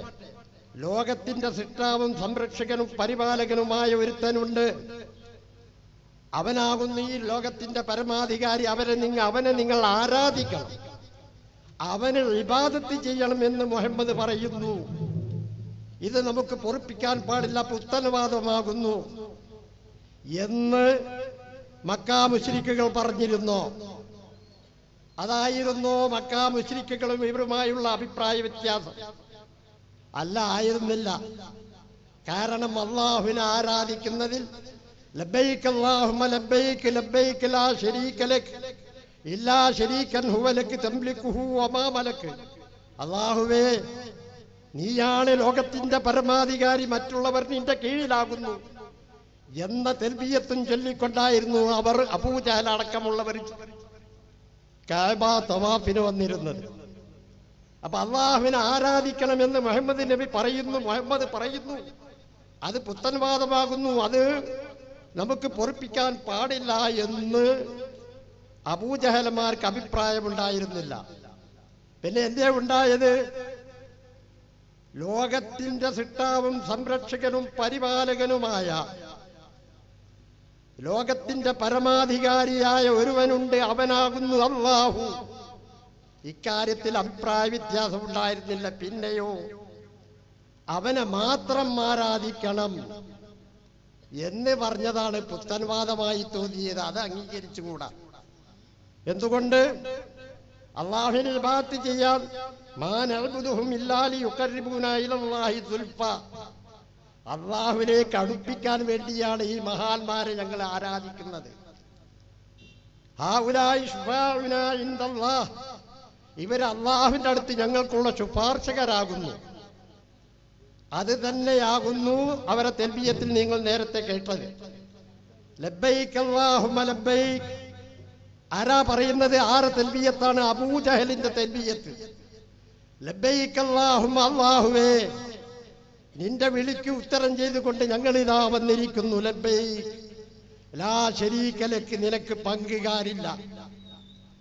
ലോകത്തിന്റെ സൃഷ്ടാവും സംരക്ഷകനും പരിപാലകനുമായ ഒരുത്തനുണ്ട്, അവനാകുന്നു ഈ ലോകത്തിന്റെ പരമാധികാരി. അവനെ നിങ്ങൾ ആരാധിക്കണം, അവന് ഇബാദത്ത് ചെയ്യണമെന്ന് മുഹമ്മദ് പറയുന്നു. ഇത് നമുക്ക് പൊറുപ്പിക്കാൻ പാടില്ല, പുത്തൻവാദമാകുന്നു എന്ന് മക്കാ മുശ്രിക്കുകൾ പറഞ്ഞിരുന്നോ? അതായിരുന്നോ മക്കാ മുശ്രിക്കുകളും ഇവരുമായുള്ള അഭിപ്രായ വ്യത്യാസം? അല്ല, ആയിരുന്നില്ല. കാരണം അല്ലാഹുവിനെ ആരാധിക്കുന്നതിൽ ലബ്ബൈക അല്ലാഹുമ്മ ലബ്ബൈക ലബ്ബൈക ലാ ശരീക ലക ഇല്ലാ ശരീകൻ ഹുവ ലക തംലികുഹു വമാ മലക. അല്ലാഹുവേ, നീയാണ് ലോകത്തിന്റെ പരമാധികാരി, മറ്റുള്ളവർ നിന്റെ കീഴിലാകുന്നു എന്ന തൽബിയത്തും ചൊല്ലിക്കൊണ്ടായിരുന്നു അവർ, അബൂജഹൽ അടക്കമുള്ളവർ, കഅബ തവാഫിന് വന്നിരുന്നത്. അപ്പൊ അള്ളാഹുവിനെ ആരാധിക്കണമെന്ന് മുഹമ്മദ് നബി പറയുന്നു. മുഹമ്മദ് പറയുന്നു അത് പുത്തൻവാദമാകുന്നു, അത് നമുക്ക് പൊറുപ്പിക്കാൻ പാടില്ല എന്ന് അബൂജഹലന്മാർക്ക് അഭിപ്രായമുണ്ടായിരുന്നില്ല. പിന്നെ എന്തേ ഉണ്ടായത്? ലോകത്തിന്റെ സൃഷ്ടാവും സംരക്ഷകനും പരിപാലകനുമായ ലോകത്തിന്റെ പരമാധികാരിയായ ഒരുവനുണ്ട്, അവനാകുന്നു അല്ലാഹു. ഇക്കാര്യത്തിൽ അഭിപ്രായ വ്യത്യാസം ഉണ്ടായിരുന്നില്ല. പിന്നെയോ അവനെ മാത്രം ആരാധിക്കണം എന്ന് പറഞ്ഞതാണ് പുത്തൻവാദമായി തോന്നിയത്. അത് അംഗീകരിച്ചുകൂടാ. എന്തുകൊണ്ട്? അള്ളാഹുവിനെ ഇബാദത്ത് ചെയ്യാൻ അള്ളാഹുവിലേക്ക് അടുപ്പിക്കാൻ വേണ്ടിയാണ് ഈ മഹാന്മാരെ ഞങ്ങൾ ആരാധിക്കുന്നത്. ഇവർ അള്ളാഹുവിന്റെ അടുത്ത് ഞങ്ങൾക്കുള്ള ശുപാർശകരാകുന്നു. അത് തന്നെയാകുന്നു അവരെ തൽബിയത്തിൽ നിങ്ങൾ നേരത്തെ കേട്ടത്. ലബ്ബൈക് അല്ലാഹുമ്മ ലബ്ബൈക്. ആരാ പറയുന്നത്? ആറ് തൽബിയത്താണ്? അബൂജഹലിന്റെ തൽബിയത്ത്. ലബ്ബൈക് അല്ലാഹുമ്മ, അല്ലാഹുവേ നിന്റെ വിളിക്ക് ഉത്തരം ചെയ്തുകൊണ്ട് ഞങ്ങൾ ഇതാ വന്നിരിക്കുന്നു. ലബ്ബൈക് ലാ ശരീക ലക്ക്, നിനക്ക് പങ്കുകാരില്ല.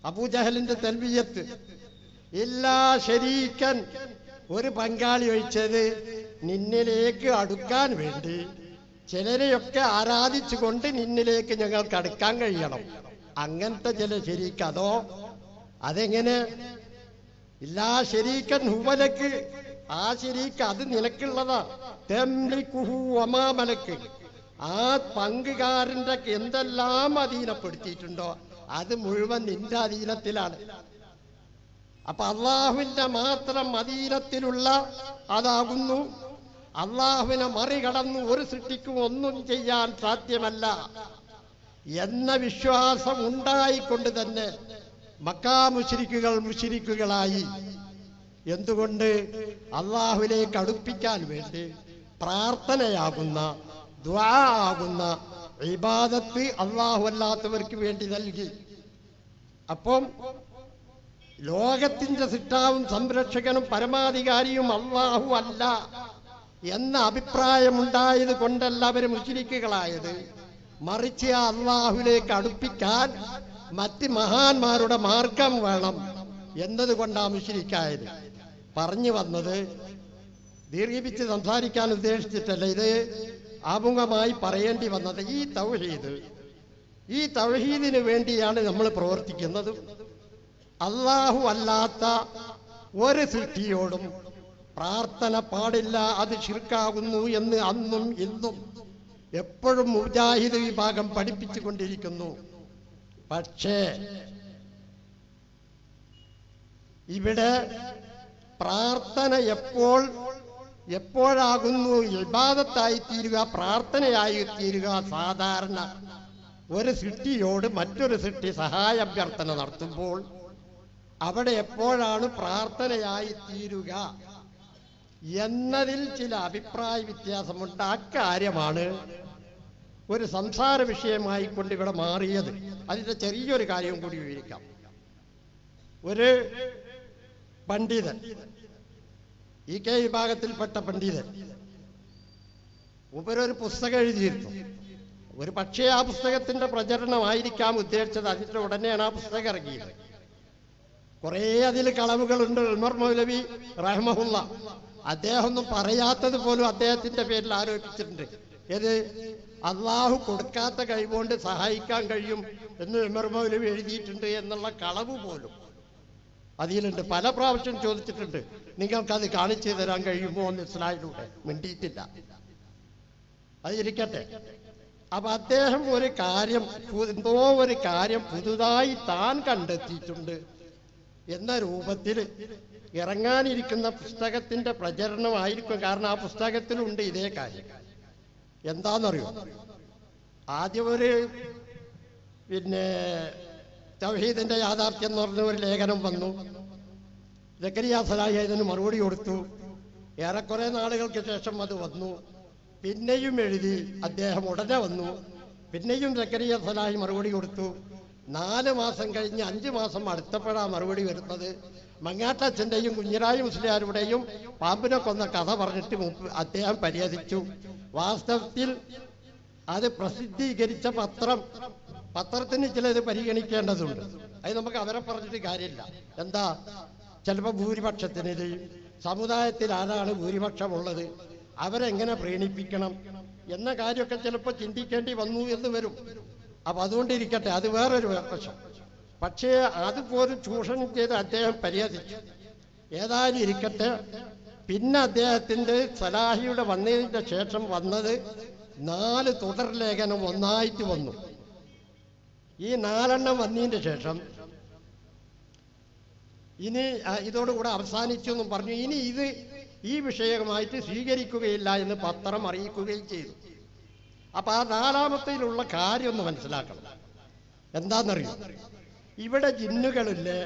അബൂജഹലിന്റെ തൽബിയത്ത്. ഇല്ലാ ശരീക്കൻ, ഒരു പങ്കാളി ഒഴിച്ചത് നിന്നിലേക്ക് അടുക്കാൻ വേണ്ടി ചിലരെയൊക്കെ ആരാധിച്ചുകൊണ്ട് നിന്നിലേക്ക് ഞങ്ങൾക്ക് അടുക്കാൻ കഴിയണം. അങ്ങനത്തെ ചില ശരീക്ക്. അതോ അതെങ്ങനെ? ഇല്ലാ ശരീക്കൻ ഹുവലക്ക്, ആ ശരീക്ക് അത് നിനക്കുള്ളതാ. തെംലിക്കുഹു വമാമലക്ക്, ആ പങ്കുകാരന്റെ എന്തെല്ലാം അധീനപ്പെടുത്തിയിട്ടുണ്ടോ അത് മുഴുവൻ നിന്റെ അധീനത്തിലാണ്. അപ്പൊ അള്ളാഹുവിന്റെ മാത്രം അധീനത്തിലുള്ള അതാകുന്നു. അള്ളാഹുവിനെ മറികടന്ന് ഒരു സൃഷ്ടിക്കും ഒന്നും ചെയ്യാൻ സാധ്യമല്ല എന്ന വിശ്വാസം ഉണ്ടായിക്കൊണ്ട് തന്നെ മക്കാ മുശ്രിക്കുകൾ മുശ്രിക്കുകളായി. എന്തുകൊണ്ട്? അള്ളാഹുവിലേക്ക് അടുപ്പിക്കാൻ വേണ്ടി പ്രാർത്ഥനയാകുന്ന, ദുആ ആകുന്ന ഇബാദത്ത് അള്ളാഹു അല്ലാത്തവർക്ക് വേണ്ടി നൽകി. അപ്പം ലോകത്തിന്റെ സൃഷ്ടാവും സംരക്ഷകനും പരമാധികാരിയും അള്ളാഹു അല്ല എന്ന അഭിപ്രായമുണ്ടായത് കൊണ്ടല്ല അവർ മുശ്രിക്കുകളായത്. മറിച്ച് ആ അള്ളാഹുവിലേക്ക് അടുപ്പിക്കാൻ മറ്റ് മഹാന്മാരുടെ മാർഗം വേണം എന്നതുകൊണ്ടാണ് മുശ്രിക്കായത്. പറഞ്ഞു വന്നത് ദീർഘിപ്പിച്ച് സംസാരിക്കാൻ ഉദ്ദേശിച്ചിട്ടല്ല, ഇത് ആമുഖമായി പറയേണ്ടി വന്നത്. ഈ തൗഹീദിന് വേണ്ടിയാണ് നമ്മൾ പ്രവർത്തിക്കുന്നത്. അള്ളാഹു അല്ലാത്ത ഒരു സൃഷ്ടിയോടും പ്രാർത്ഥന പാടില്ല, അത് ശിർക്കാകുന്നു എന്ന് അന്നും ഇന്നും എപ്പോഴും മുജാഹിദ് വിഭാഗം പഠിപ്പിച്ചുകൊണ്ടിരിക്കുന്നു. പക്ഷേ ഇവിടെ പ്രാർത്ഥന എപ്പോഴാകുന്നു ഇബാദത്തായി തീരുക, പ്രാർത്ഥനയായി തീരുക? സാധാരണ ഒരു സൃഷ്ടിയോട് മറ്റൊരു സൃഷ്ടി സഹായാഭ്യർത്ഥന നടത്തുമ്പോൾ അവിടെ എപ്പോഴാണ് പ്രാർത്ഥനയായി തീരുക എന്നതിൽ ചില അഭിപ്രായ വ്യത്യാസമുണ്ട്. അക്കാര്യമാണ് ഒരു സംസാര വിഷയമായി കൊണ്ട് ഇവിടെ മാറിയത്. അതിന്റെ ചെറിയൊരു കാര്യം കൂടി വിവരിക്കാം. ഒരു പണ്ഡിതൻ, ഈ കെ വിഭാഗത്തിൽപ്പെട്ട പണ്ഡിതൻ, ഉപരൊരു പുസ്തകം എഴുതിയിരുന്നു. ഒരു പക്ഷേ ആ പുസ്തകത്തിന്റെ പ്രചരണമായിരിക്കാം ഉദ്ദേശിച്ചത്. അതിന്റെ ഉടനെയാണ് ആ പുസ്തകം ഇറങ്ങിയത്. കുറേ അതിൽ കളവുകളുണ്ട്. ഉമർ മൗലവി റഹ്മഹുല്ല അദ്ദേഹം ഒന്നും പറയാത്തത് പോലും അദ്ദേഹത്തിന്റെ പേരിൽ ആരോപിച്ചിട്ടുണ്ട്. ഏത്? അള്ളാഹു കൊടുക്കാത്ത കഴിവുകൊണ്ട് സഹായിക്കാൻ കഴിയും എന്ന് ഉമർ മൗലവി എഴുതിയിട്ടുണ്ട് എന്നുള്ള കളവ് പോലും അതിലുണ്ട്. പല പ്രാവശ്യം ചോദിച്ചിട്ടുണ്ട്, നിങ്ങൾക്കത് കാണിച്ചു തരാൻ കഴിയുമോ എന്ന് ഇസ്ലാമിലൂടെ. മിണ്ടിയിട്ടില്ല. അതിരിക്കട്ടെ. അപ്പൊ അദ്ദേഹം ഒരു കാര്യം, എന്തോ ഒരു കാര്യം പുതുതായി താൻ കണ്ടെത്തിയിട്ടുണ്ട് എന്ന രൂപത്തിൽ ഇറങ്ങാനിരിക്കുന്ന പുസ്തകത്തിന്റെ പ്രചരണമായിരിക്കും. കാരണം ആ പുസ്തകത്തിലുണ്ട് ഇതേ കാര്യം. എന്താണെന്നറിയോ? ആദ്യം ഒരു തൗഹീദിന്റെ യാഥാർത്ഥ്യം എന്ന് പറഞ്ഞ ഒരു ലേഖനം വന്നു. സക്കരിയ സലാഹി അതിന് മറുപടി കൊടുത്തു. ഏറെക്കുറെ നാളുകൾക്ക് ശേഷം അത് വന്നു. പിന്നെയും എഴുതി അദ്ദേഹം, ഉടനെ വന്നു. പിന്നെയും സക്കരിയ സലാഹി മറുപടി കൊടുത്തു. 4 മാസം കഴിഞ്ഞ് 5 മാസം അടുത്തപ്പോഴാണ് മറുപടി വരുന്നത്. മങ്ങാട്ടച്ഛന്റെയും കുഞ്ഞിരായി മുസ്ലിയാരുടെയും പാമ്പിനെ കൊന്ന കഥ പറഞ്ഞിട്ട് അദ്ദേഹം പരിഹസിച്ചു. വാസ്തവത്തിൽ അത് പ്രസിദ്ധീകരിച്ച പത്രത്തിന് ചിലത് പരിഗണിക്കേണ്ടതുണ്ട്. അത് നമുക്ക് അവരെ പറഞ്ഞിട്ട് കാര്യമില്ല. എന്താ? ചിലപ്പോൾ ഭൂരിപക്ഷത്തിന്, സമുദായത്തിൽ ആരാണ് ഭൂരിപക്ഷമുള്ളത്, അവരെങ്ങനെ പ്രീണിപ്പിക്കണം എന്ന കാര്യമൊക്കെ ചിലപ്പോൾ ചിന്തിക്കേണ്ടി വന്നു എന്ന് വരും. അപ്പൊ അതുകൊണ്ടിരിക്കട്ടെ, അത് വേറൊരു വശം. പക്ഷേ അതുപോലും ചൂഷണം ചെയ്ത് അദ്ദേഹം പരിഹസിച്ചു. ഏതായാലും ഇരിക്കട്ടെ, പിന്നെ അദ്ദേഹത്തിൻ്റെ സലാഹിയുടെ വന്നതിൻ്റെ ശേഷം വന്നത് 4 തുടർ ലേഖനം ഒന്നായിട്ട് വന്നു. ഈ 4 വന്നതിൻ്റെ ശേഷം ഇനി ഇതോടുകൂടെ അവസാനിച്ചു എന്നും പറഞ്ഞു. ഇനി ഇത് ഈ വിഷയമായിട്ട് സ്വീകരിക്കുകയില്ല എന്ന് പത്രം അറിയിക്കുകയും ചെയ്തു. അപ്പൊ ആ 4-ാമത്തേലുള്ള കാര്യം ഒന്ന് മനസ്സിലാക്കണം. എന്താണെന്നറിയോ? ഇവിടെ ജിന്നുകളില്ലേ,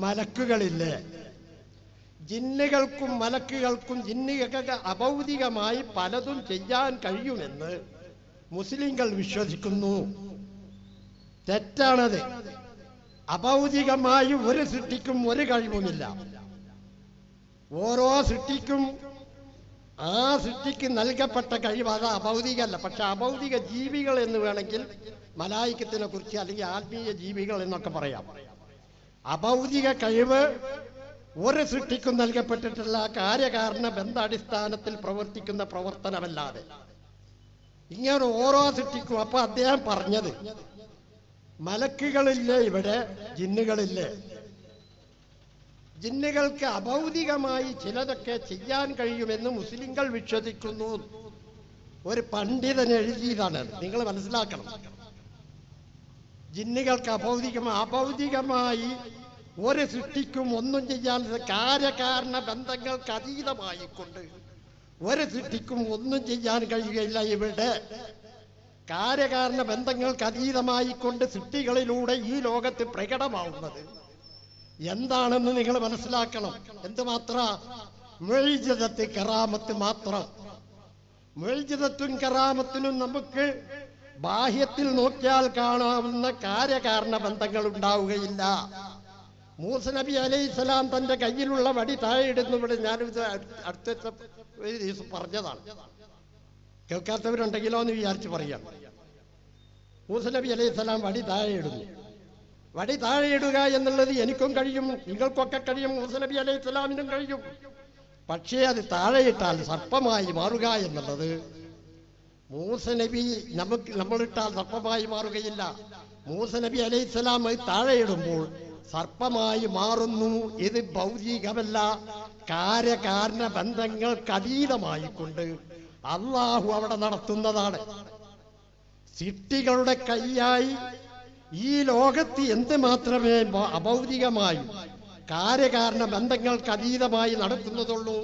മലക്കുകളില്ലേ? ജിന്നുകൾക്കും മലക്കുകൾക്കും ജിന്നുകൾക്ക് അഭൗതികമായി പലതും ചെയ്യാൻ കഴിയുമെന്ന് മുസ്ലിങ്ങൾ വിശ്വസിക്കുന്നു. തെറ്റാണത്. അഭൗതികമായി ഒരു സൃഷ്ടിക്കും ഒരു കഴിവുമില്ല. ഓരോ സൃഷ്ടിക്കും ആ സൃഷ്ടിക്ക് നൽകപ്പെട്ട കഴിവ് അത് അഭൗതികമല്ല. പക്ഷെ അഭൗതിക ജീവികൾ എന്ന് വേണമെങ്കിൽ മലായിക്കത്തിനെ കുറിച്ച് അല്ലെങ്കിൽ ആത്മീയ ജീവികൾ എന്നൊക്കെ പറയാം. അഭൗതിക കഴിവ് ഒരു സൃഷ്ടിക്കും നൽകപ്പെട്ടിട്ടുള്ള കാര്യകാരണ ബന്ധാടിസ്ഥാനത്തിൽ പ്രവർത്തിക്കുന്ന പ്രവർത്തനമല്ലാതെ ഇങ്ങനെ ഓരോ സൃഷ്ടിക്കും. അപ്പൊ അദ്ദേഹം പറഞ്ഞത് മലക്കുകളില്ലേ, ഇവിടെ ജിന്നുകളില്ലേ? ജിന്നുകൾക്ക് അഭൗതികമായി ചിലതൊക്കെ ചെയ്യാൻ കഴിയുമെന്ന് മുസ്ലിങ്ങൾ വിശ്വസിക്കുന്നു. ഒരു പണ്ഡിതൻ എഴുതിയതാണ്. നിങ്ങൾ മനസ്സിലാക്കണം. ജിന്നുകൾക്ക് അഭൗതികമായി ഒരു സൃഷ്ടിക്കും ഒന്നും ചെയ്യാൻ കാര്യകാരണ ബന്ധങ്ങൾക്ക് അതീതമായിക്കൊണ്ട് ഒരു സൃഷ്ടിക്കും ഒന്നും ചെയ്യാൻ കഴിയുകയില്ല. ഇവിടെ കാര്യകാരണ ബന്ധങ്ങൾക്ക് അതീതമായിക്കൊണ്ട് സൃഷ്ടികളിലൂടെ ഈ ലോകത്ത് പ്രകടമാവുന്നത് എന്താണെന്ന് നിങ്ങൾ മനസ്സിലാക്കണം. എന്തുമാത്ര മുഅ്ജിസത്ത് കറാമത്ത് മാത്രം. മുഅ്ജിസത്തും കറാമത്തിനും നമുക്ക് ബാഹ്യത്തിൽ നോക്കിയാൽ കാണാവുന്ന കാര്യകാരണ ബന്ധങ്ങൾ ഉണ്ടാവുകയില്ല. മൂസ നബി അലൈഹിസ്സലാം തന്റെ കയ്യിലുള്ള വടി താഴെ ഇടുന്നു. ഇവിടെ ഞാനിത് അടുത്ത ഒരു ദിവസം പറഞ്ഞതാണ്. കേൾക്കാത്തവരുണ്ടെങ്കിലോ എന്ന് വിചാരിച്ച് പറയാം. മൂസ നബി അലൈഹിസ്സലാം വടി താഴെ ഇടുന്നു. വടി താഴെ ഇടുക എന്നുള്ളത് എനിക്കും കഴിയും, നിങ്ങൾക്കൊക്കെ കഴിയും, മൂസ നബി അലൈഹിസ്സലാമിനും കഴിയും. പക്ഷേ അത് താഴെയിട്ടാൽ സർപ്പമായി മാറുക എന്നുള്ളത് മൂസ നബി നമ്മളിട്ടാൽ സർപ്പമായി മാറുകയില്ല. മൂസ നബി അലൈഹിസ്സലാം അത് താഴെയിടുമ്പോൾ സർപ്പമായി മാറുന്നു. ഇത് ഭൗതികമല്ല, കാര്യകാരണ ബന്ധങ്ങൾക്ക് അതീതമായിക്കൊണ്ട് അള്ളാഹു അവിടെ നടത്തുന്നതാണ്. സൃഷ്ടികളുടെ കൈയായി ഈ ലോകത്ത് എന്ത് മാത്രമേ അഭൗതികമായും കാര്യകാരണ ബന്ധങ്ങൾക്ക് അതീതമായി നടത്തുന്നതുള്ളൂ?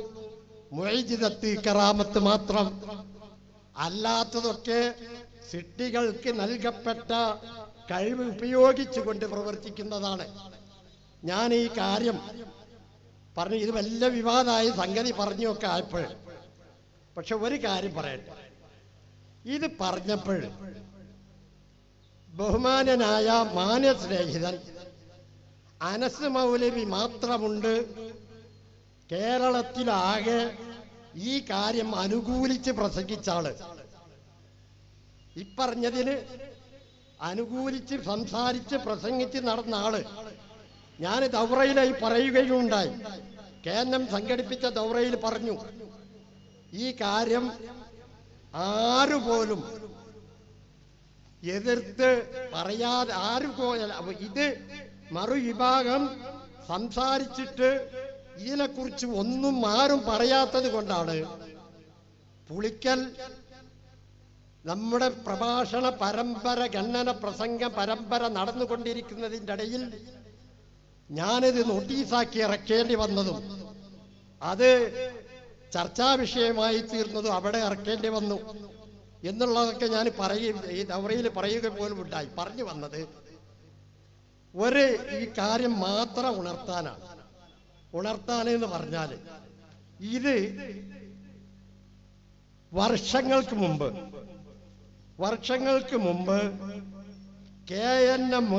മുഅ്ജിസത്ത് കറാമത്ത് മാത്രം. അല്ലാത്തതൊക്കെ സൃഷ്ടികൾക്ക് നൽകപ്പെട്ട കഴിവ് ഉപയോഗിച്ചുകൊണ്ട് പ്രവർത്തിക്കുന്നതാണ്. ഞാൻ ഈ കാര്യം പറഞ്ഞു, ഇത് വലിയ വിവാദമായ സംഗതി പറഞ്ഞൊക്കെ ആയപ്പോൾ. പക്ഷെ ഒരു കാര്യം പറയട്ടെ. ഇത് പറഞ്ഞപ്പോൾ ബഹുമാനനായ മാന്യസ്നേഹിതൻ അനസ് മൗലവി മാത്രമുണ്ട് കേരളത്തിലാകെ ഈ കാര്യം അനുകൂലിച്ച് പ്രസംഗിച്ച ആള്. ഇപ്പറഞ്ഞതിന് അനുകൂലിച്ച് സംസാരിച്ച് പ്രസംഗിച്ച് നടന്ന ആള്. ഞാൻ ദൗറയിലായി പറയുകയുണ്ടായി. കേന്ദ്രം സംഘടിപ്പിച്ച ദൗറയിൽ പറഞ്ഞു, ഈ കാര്യം ആരുപോലും എതിർത്ത് പറയാതെ ഇത് മറുവിഭാഗം സംസാരിച്ചിട്ട് ഇതിനെക്കുറിച്ച് ഒന്നും ആരും പറയാത്തത് കൊണ്ടാണ് പുളിക്കൽ നമ്മുടെ പ്രഭാഷണ പരമ്പര, ഗണ്ണന പ്രസംഗ പരമ്പര നടന്നുകൊണ്ടിരിക്കുന്നതിൻ്റെ ഇടയിൽ ഞാനിത് നോട്ടീസാക്കി ഇറക്കേണ്ടി വന്നതും അത് ചർച്ചാ വിഷയമായി തീർന്നതും അവിടെ ഇറക്കേണ്ടി വന്നു എന്നുള്ളതൊക്കെ ഞാൻ ഈ ദൗറയിൽ പറയുക പോലും ഉണ്ടായി. പറഞ്ഞു വന്നത് ഈ കാര്യം മാത്രം ഉണർത്താനെന്ന് പറഞ്ഞാൽ ഇത് വർഷങ്ങൾക്ക് മുമ്പ് KNM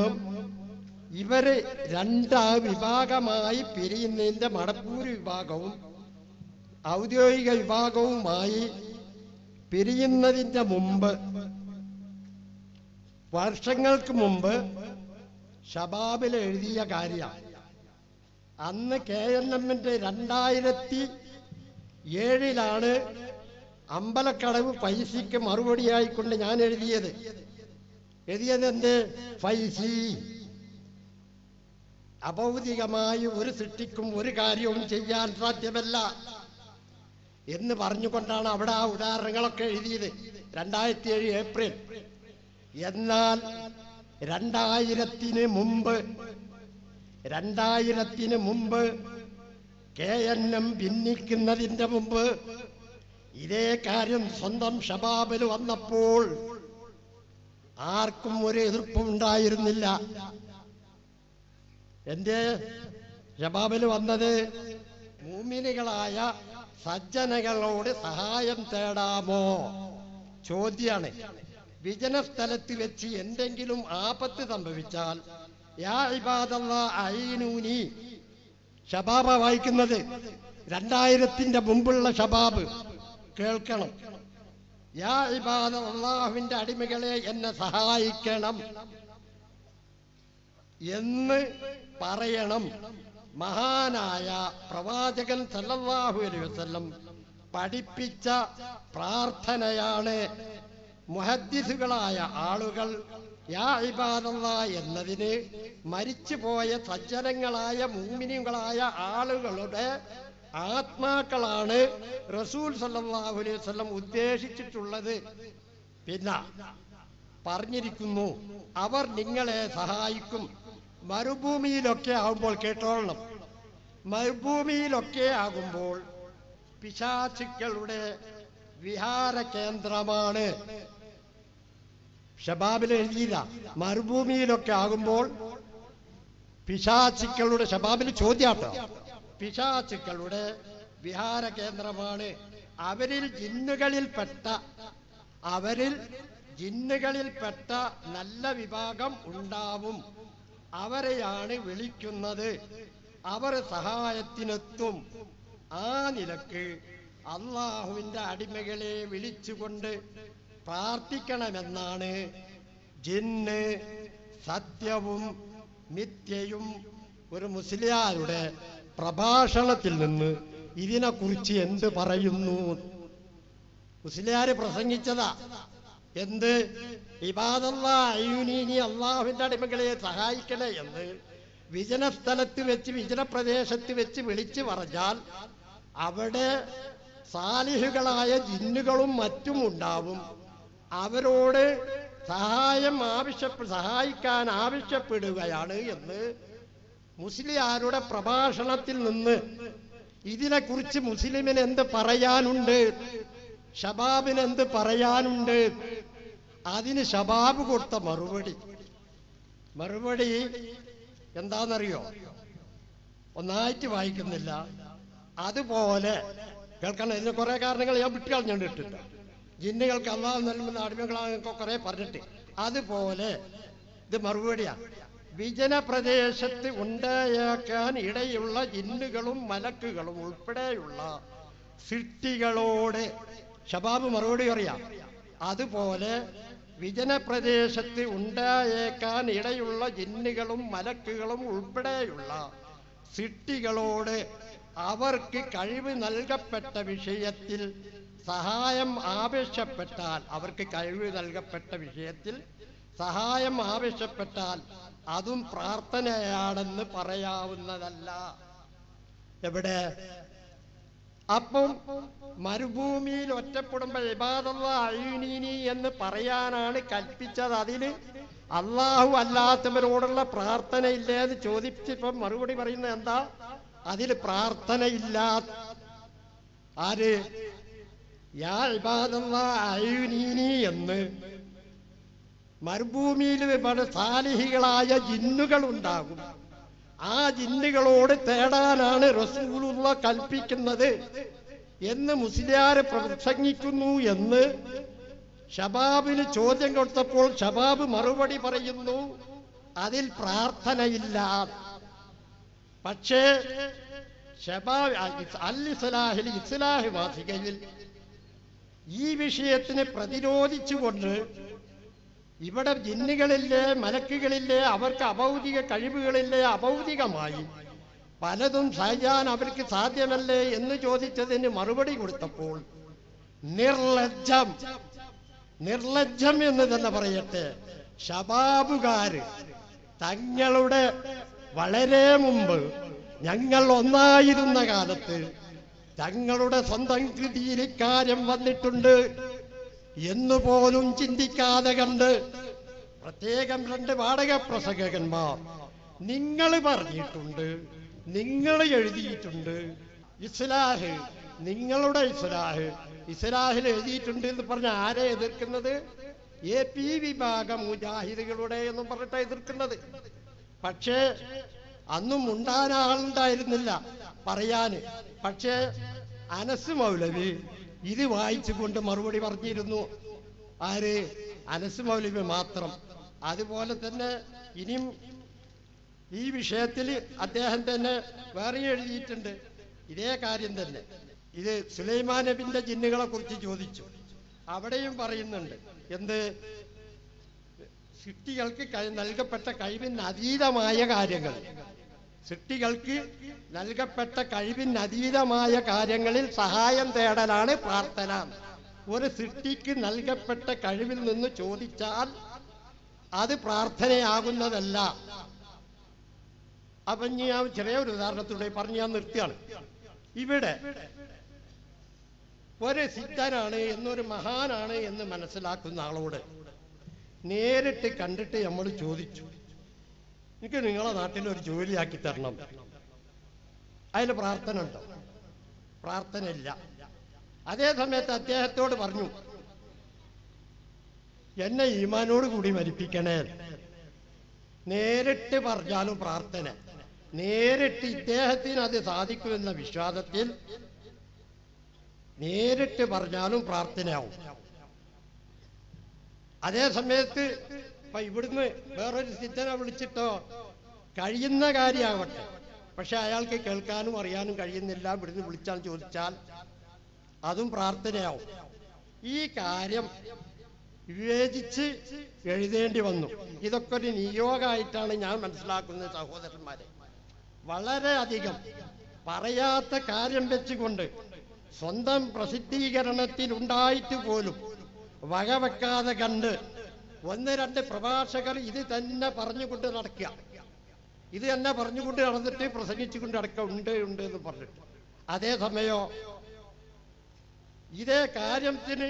ഇവര് 2 വിഭാഗമായി പിരിയുന്നതിന്റെ മടപ്പൂര് വിഭാഗവും ഔദ്യോഗിക വിഭാഗവുമായി പിരിയുന്നതിന്റെ വർഷങ്ങൾക്ക് മുമ്പ് ഷബാബിൽ എഴുതിയ കാര്യം. അന്ന് KNMന്റെ 2007 അമ്പലക്കടവ് പൈസയ്ക്ക് മറുപടിയായിക്കൊണ്ട് ഞാൻ എഴുതിയത് എന്റെ ഫൈസി അഭൗതികമായി ഒരു സൃഷ്ടിക്കും ഒരു കാര്യവും ചെയ്യാൻ സാധ്യമല്ല. എന്ന് പറഞ്ഞുകൊണ്ടാണ് അവിടെ ആ ഉദാഹരണങ്ങളൊക്കെ എഴുതിയത് 2007 ഏപ്രിൽ. എന്നാൽ 2000-ന് മുമ്പ് KNM ഭിന്നിക്കുന്നതിന്റെ മുമ്പ് ഇതേ കാര്യം സ്വന്തം ഷബാബിൽ വന്നപ്പോൾ ആർക്കും ഒരു എതിർപ്പും ഉണ്ടായിരുന്നില്ല. എന്റെ ഷബാബിൽ വന്നത് മുഅ്മിനുകളായ സജ്ജനങ്ങളോട് സഹായം തേടാമോ ചോദ്യാണ്. വിജനസ്ഥലത്ത് വെച്ച് എന്തെങ്കിലും ആപത്ത് സംഭവിച്ചാൽ യാ ഇബാദല്ലാഹ് അഈനൂനി, ഷബാബ വായിക്കുന്നത് 2000-ന്റെ മുമ്പുള്ള ഷബാബ് കേൾക്കണം. യാ ഇബാദ, അല്ലാഹുവിന്റെ അടിമകളെ എന്നെ സഹായിക്കണം എന്ന് പറയണം. മഹാനായ പ്രവാചകൻ സല്ലല്ലാഹു അലൈഹി വസല്ലം പഠിപ്പിച്ച പ്രാർത്ഥനയാണ്. മുഹദ്ദിസുകളായ ആളുകൾ യാ ഇബാദല്ലാഹ് എന്നതിന് മരിച്ചുപോയ സജ്ജനങ്ങളായ മുഅ്മിനീങ്ങളായ ആളുകളുടെ ആത്മാക്കളാണ് റസൂൽ സല്ലല്ലാഹു അലൈഹി വസല്ലം ഉദ്ദേശിച്ചിട്ടുള്ളത്. പിന്നെ പറഞ്ഞിരിക്കുന്നു, അവർ നിങ്ങളെ സഹായിക്കും. മരുഭൂമിയിലൊക്കെ ആകുമ്പോൾ കേട്ടോളണം, മരുഭൂമിയിലൊക്കെ ആകുമ്പോൾ പിശാചുക്കളുടെ വിഹാര കേന്ദ്രമാണ്. ഷബാബിൽ എഴുതിയില്ല. മരുഭൂമിയിലൊക്കെ ആകുമ്പോൾ പിശാചുക്കളുടെ, ഷബാബിൽ ചോദ്യാട്ടോ, പിശാചുക്കളുടെ വിഹാര കേന്ദ്രമാണ്. അവരിൽ ജിന്നുകളിൽപ്പെട്ട നല്ല വിഭാഗം ഉണ്ടാവും. അവരെയാണ് വിളിക്കുന്നത്. അവർ സഹായത്തിനെത്തും. ആ നിലക്ക് അള്ളാഹുവിന്റെ അടിമകളെ വിളിച്ചുകൊണ്ട് പ്രാർത്ഥിക്കണമെന്നാണ് ജിന്ന് സത്യവും മിഥ്യയും ഒരു മുസ്ലിയാരുടെ പ്രഭാഷണത്തിൽ നിന്ന് ഇതിനെക്കുറിച്ച് എന്ത് പറയുന്നു? മുസ്ലിയാര് പ്രസംഗിച്ചതാ. എന്ത്? ഇബാദല്ലാഹ് അഈനൂനി, അള്ളാഹുവിന്റെ അടിമകളെ സഹായിക്കണേ എന്ന് വിജനസ്ഥലത്ത് വെച്ച്, വിജനപ്രദേശത്ത് വെച്ച് വിളിച്ചു പറഞ്ഞാൽ അവിടെ സാലിഹുകളായ ജിന്നുകളും മറ്റും ഉണ്ടാവും. അവരോട് സഹായിക്കാൻ ആവശ്യപ്പെടുകയാണ് എന്ന് മുസ്ലിയാരുടെ പ്രഭാഷണത്തിൽ നിന്ന്. ഇതിനെക്കുറിച്ച് മുസ്ലിമിന് എന്ത് പറയാനുണ്ട്? ഷബാബിന് എന്ത് പറയാനുണ്ട്? അതിന് ഷബാബ് കൊടുത്ത മറുപടി എന്താണെന്നറിയോ? ഒന്നായിട്ട് വായിക്കുന്നില്ല. അതുപോലെ കേൾക്കണം. ഇതിന് കുറെ കാരണങ്ങൾ ഞാൻ വിട്ടുകളഞ്ഞിട്ടുണ്ട്. ജിന്നുകൾക്ക് അല്ലാഹു നൽകുന്ന അടിമകളാണെന്നൊക്കെ കുറെ പറഞ്ഞിട്ട്. അതുപോലെ ഇത് മറുപടിയാണ്. വിജനപ്രദേശത്ത് ഉണ്ടായേക്കാൻ ഇടയുള്ള ജിന്നുകളും മലക്കുകളും ഉൾപ്പെടെയുള്ള സൃഷ്ടികളോട് ഷബാബ് മറുപടി പറയാം. അതുപോലെ വിജനപ്രദേശത്ത് ഉണ്ടായേക്കാൻ ഇടയുള്ള ജിന്നുകളും മലക്കുകളും ഉൾപ്പെടെയുള്ള സൃഷ്ടികളോട് അവർക്ക് കഴിവ് നൽകപ്പെട്ട വിഷയത്തിൽ സഹായം ആവശ്യപ്പെട്ടാൽ, അതും പ്രാർത്ഥനയാണെന്ന് പറയാവുന്നതല്ല. എവിടെ? അപ്പം മരുഭൂമിയിൽ ഒറ്റപ്പെടുമ്പോൾ ഇബാദല്ലാഹ് അഈനൂനി എന്ന് പറയാനാണ് കൽപ്പിച്ചത്. അതിന് അള്ളാഹു അല്ലാത്തവരോടുള്ള പ്രാർത്ഥനയില്ലേ എന്ന് ചോദിച്ചപ്പം മറുപടി പറയുന്നത് എന്താ? അതിൽ പ്രാർത്ഥനയില്ല. ആര്? യാ ഇബാദല്ലാഹ് അഈനൂനി എന്ന് മരുഭൂമിയിൽ സാലിഹികളായ ജിന്നുകൾ ഉണ്ടാകും. ആ ജിന്നുകളോട് തേടാനാണ് റസൂലുള്ളാഹ് കൽപ്പിക്കുന്നത് എന്ന് മുസ്ലിയാര് പ്രസംഗിക്കുന്നു എന്ന് ഷബാബിന് ചോദ്യം കൊടുത്തപ്പോൾ ഷബാബ് മറുപടി പറയുന്നു, അതിൽ പ്രാർത്ഥനയില്ല. പക്ഷേ ഷബാബ് അൽ-ഇസ്ലാഹിൽ, ഇസ്ലാഹ് വാസികയിൽ ഈ വിഷയത്തിനെ പ്രതിരോധിച്ചുകൊണ്ട് ഇവിടെ ജിന്നുകളില്ലേ, മലക്കുകളില്ലേ, അവർക്ക് അഭൗതിക കഴിവുകളില്ലേ, അഭൗതികമായി പലതും ചെയ്യാൻ അവർക്ക് സാധ്യമല്ലേ എന്ന് ചോദിച്ചതിന് മറുപടി കൊടുത്തപ്പോൾ നിർലജ്ജം എന്ന് തന്നെ പറയട്ടെ, ഷബാബുകാര് തങ്ങളുടെ വളരെ മുമ്പ് ഞങ്ങൾ ഒന്നായിരുന്ന കാലത്ത് തങ്ങളുടെ സ്വന്തം കൃതിയിൽ ഇക്കാര്യം വന്നിട്ടുണ്ട് എന്നുപോലും ചിന്തിക്കാതെ കണ്ട് പ്രത്യേകം 2 വാടക പ്രസംഗകന്മാർ നിങ്ങൾ പറഞ്ഞിട്ടുണ്ട്, നിങ്ങൾ എഴുതിയിട്ടുണ്ട്, ഇസ്ലാഹ് നിങ്ങളുടെ ഇസ്ലാഹിൽ എഴുതിയിട്ടുണ്ട് എന്ന് പറഞ്ഞ ആരെ എതിർക്കുന്നത്? AP വിഭാഗം മുജാഹിദുകളുടെ എന്നും പറഞ്ഞിട്ടാണ് എതിർക്കുന്നത്. പക്ഷേ അന്നും ഉണ്ടായിരുന്നില്ല പറയാന്. പക്ഷേ അനസ് മൗലവി ഇത് വായിച്ചുകൊണ്ട് മറുപടി പറഞ്ഞിരുന്നു. ആര്? അനസ് മൗലവി മാത്രം. അതുപോലെ തന്നെ ഇനിയും ഈ വിഷയത്തിൽ അദ്ദേഹം തന്നെ വേറെ എഴുതിയിട്ടുണ്ട് ഇതേ കാര്യം തന്നെ. ഇത് സുലൈമാൻ നബിന്റെ ജിന്നുകളെ കുറിച്ച് ചോദിച്ചു. അവിടെയും പറയുന്നുണ്ട് എന്ത്? സൃഷ്ടികൾക്ക് നൽകപ്പെട്ട കഴിവിന് അതീതമായ കാര്യങ്ങൾ, സൃഷ്ടികൾക്ക് നൽകപ്പെട്ട കഴിവിന് അതീതമായ കാര്യങ്ങളിൽ സഹായം തേടലാണ് പ്രാർത്ഥന. ഒരു സൃഷ്ടിക്ക് നൽകപ്പെട്ട കഴിവിൽ നിന്ന് ചോദിച്ചാൽ അത് പ്രാർത്ഥനയാകുന്നതല്ല. അപ്പൊ ഞാൻ ചെറിയൊരു ഉദാഹരണത്തിലൂടെ പറഞ്ഞ് ഞാൻ നിർത്തിയാണ്. ഇവിടെ ഒരു സിദ്ധനാണ് എന്നൊരു മഹാനാണ് എന്ന് മനസ്സിലാക്കുന്ന ആളോട് നേരിട്ട് കണ്ടിട്ട് നമ്മൾ ചോദിച്ചു, എനിക്ക് നിങ്ങളെ നാട്ടിൽ ഒരു ജോലിയാക്കി തരണം, അതിൽ പ്രാർത്ഥന ഉണ്ടോ? പ്രാർത്ഥന ഇല്ല. അതേ സമയത്ത് അദ്ദേഹത്തോട് പറഞ്ഞു, എന്നെ ഈമാനോട് കൂടി മരിപ്പിക്കണേ. നേരിട്ട് പറഞ്ഞാലും പ്രാർത്ഥന, നേരിട്ട് ഇദ്ദേഹത്തിന് അത് സാധിക്കുമെന്ന വിശ്വാസത്തിൽ നേരിട്ട് പറഞ്ഞാലും പ്രാർത്ഥനയാവും. അതേ സമയത്ത് ഇപ്പൊ ഇവിടുന്ന് വേറൊരു സിദ്ധനെ വിളിച്ചിട്ടോ കഴിയുന്ന കാര്യമാവട്ടെ, പക്ഷെ അയാൾക്ക് കേൾക്കാനും അറിയാനും കഴിയുന്നില്ല, ഇവിടുന്ന് വിളിച്ചാൽ ചോദിച്ചാൽ അതും പ്രാർത്ഥനയാവും. ഈ കാര്യം വിവേചിച്ച് എഴുതേണ്ടി വന്നു. ഇതൊക്കെ ഒരു നിയോഗമായിട്ടാണ് ഞാൻ മനസ്സിലാക്കുന്നത് സഹോദരന്മാരെ. വളരെ അധികം പറയാത്ത കാര്യം വെച്ചുകൊണ്ട് സ്വന്തം പ്രസിദ്ധീകരണത്തിൽ ഉണ്ടായിട്ട് പോലും വകവെക്കാതെ കണ്ട് 1-2 പ്രഭാഷകർ ഇത് തന്നെ പറഞ്ഞുകൊണ്ട് നടക്കുക, ഇത് തന്നെ പറഞ്ഞുകൊണ്ട് നടന്നിട്ട് പ്രസംഗിച്ചുകൊണ്ട് നടക്കുക ഉണ്ട് എന്ന് പറഞ്ഞിട്ട്. അതേസമയോ ഇതേ കാര്യത്തിന്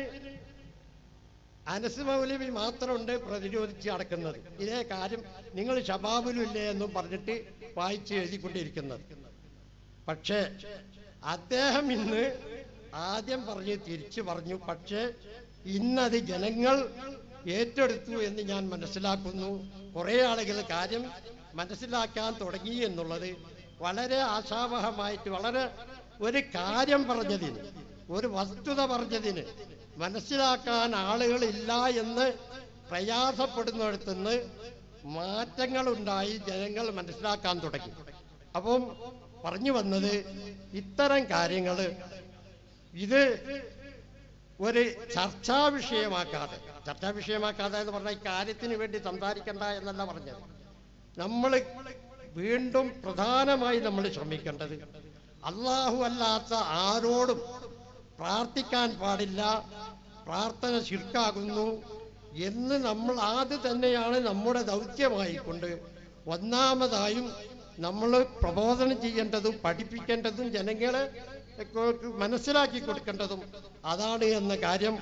അനസ് മൗലവി മാത്രമുണ്ട് പ്രതിരോധിച്ച് നടക്കുന്നത്. ഇതേ കാര്യം നിങ്ങൾ ഷബാബിലില്ലേ എന്നും പറഞ്ഞിട്ട് വായിച്ച് എഴുതിക്കൊണ്ടിരിക്കുന്നത്. പക്ഷേ അദ്ദേഹം ഇന്ന് ആദ്യം പറഞ്ഞ് തിരിച്ചു പറഞ്ഞു. പക്ഷേ ഇന്നത് ജനങ്ങൾ ഏറ്റെടുത്തു എന്ന് ഞാൻ മനസ്സിലാക്കുന്നു. കുറെ ആളുകൾ കാര്യം മനസ്സിലാക്കാൻ തുടങ്ങി എന്നുള്ളത് വളരെ ആശാവഹമായിട്ട്, വളരെ ഒരു കാര്യം പറഞ്ഞതിന്, ഒരു വസ്തുത പറഞ്ഞതിന് മനസ്സിലാക്കാൻ ആളുകളില്ല എന്ന് പ്രയാസപ്പെടുന്നിടത്തുനിന്ന് മാറ്റങ്ങളുണ്ടായി, ജനങ്ങൾ മനസ്സിലാക്കാൻ തുടങ്ങി. അപ്പം പറഞ്ഞു വന്നത് ഇത്തരം കാര്യങ്ങൾ ഇത് ഒരു ചർച്ചാ വിഷയമാക്കാതെ എന്ന് പറഞ്ഞാൽ ഈ കാര്യത്തിന് വേണ്ടി സംസാരിക്കണ്ട എന്നല്ല പറഞ്ഞത്. നമ്മൾ വീണ്ടും പ്രധാനമായി നമ്മൾ ശ്രമിക്കേണ്ടത് അല്ലാഹു അല്ലാത്ത ആരോടും പ്രാർത്ഥിക്കാൻ പാടില്ല, പ്രാർത്ഥന ശിർക്കാകുന്നു എന്ന് നമ്മൾ ആദ്യം തന്നെയാണ് നമ്മുടെ ദൗത്യമായിക്കൊണ്ട് ഒന്നാമതായും നമ്മൾ പ്രബോധനം ചെയ്യേണ്ടതും പഠിപ്പിക്കേണ്ടതും ജനങ്ങളെ മനസ്സിലാക്കി കൊടുക്കേണ്ടതും അതാണ് എന്ന കാര്യം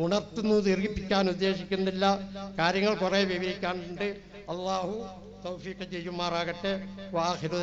ഉണർത്തുന്നു. ദീർഘിപ്പിക്കാൻ ഉദ്ദേശിക്കുന്നില്ല, കാര്യങ്ങൾ കുറെ വിവരിക്കാനുണ്ട്. അള്ളാഹു തൗഫീഖ് ചെയ്യുമാറാകട്ടെ. വാഹിദു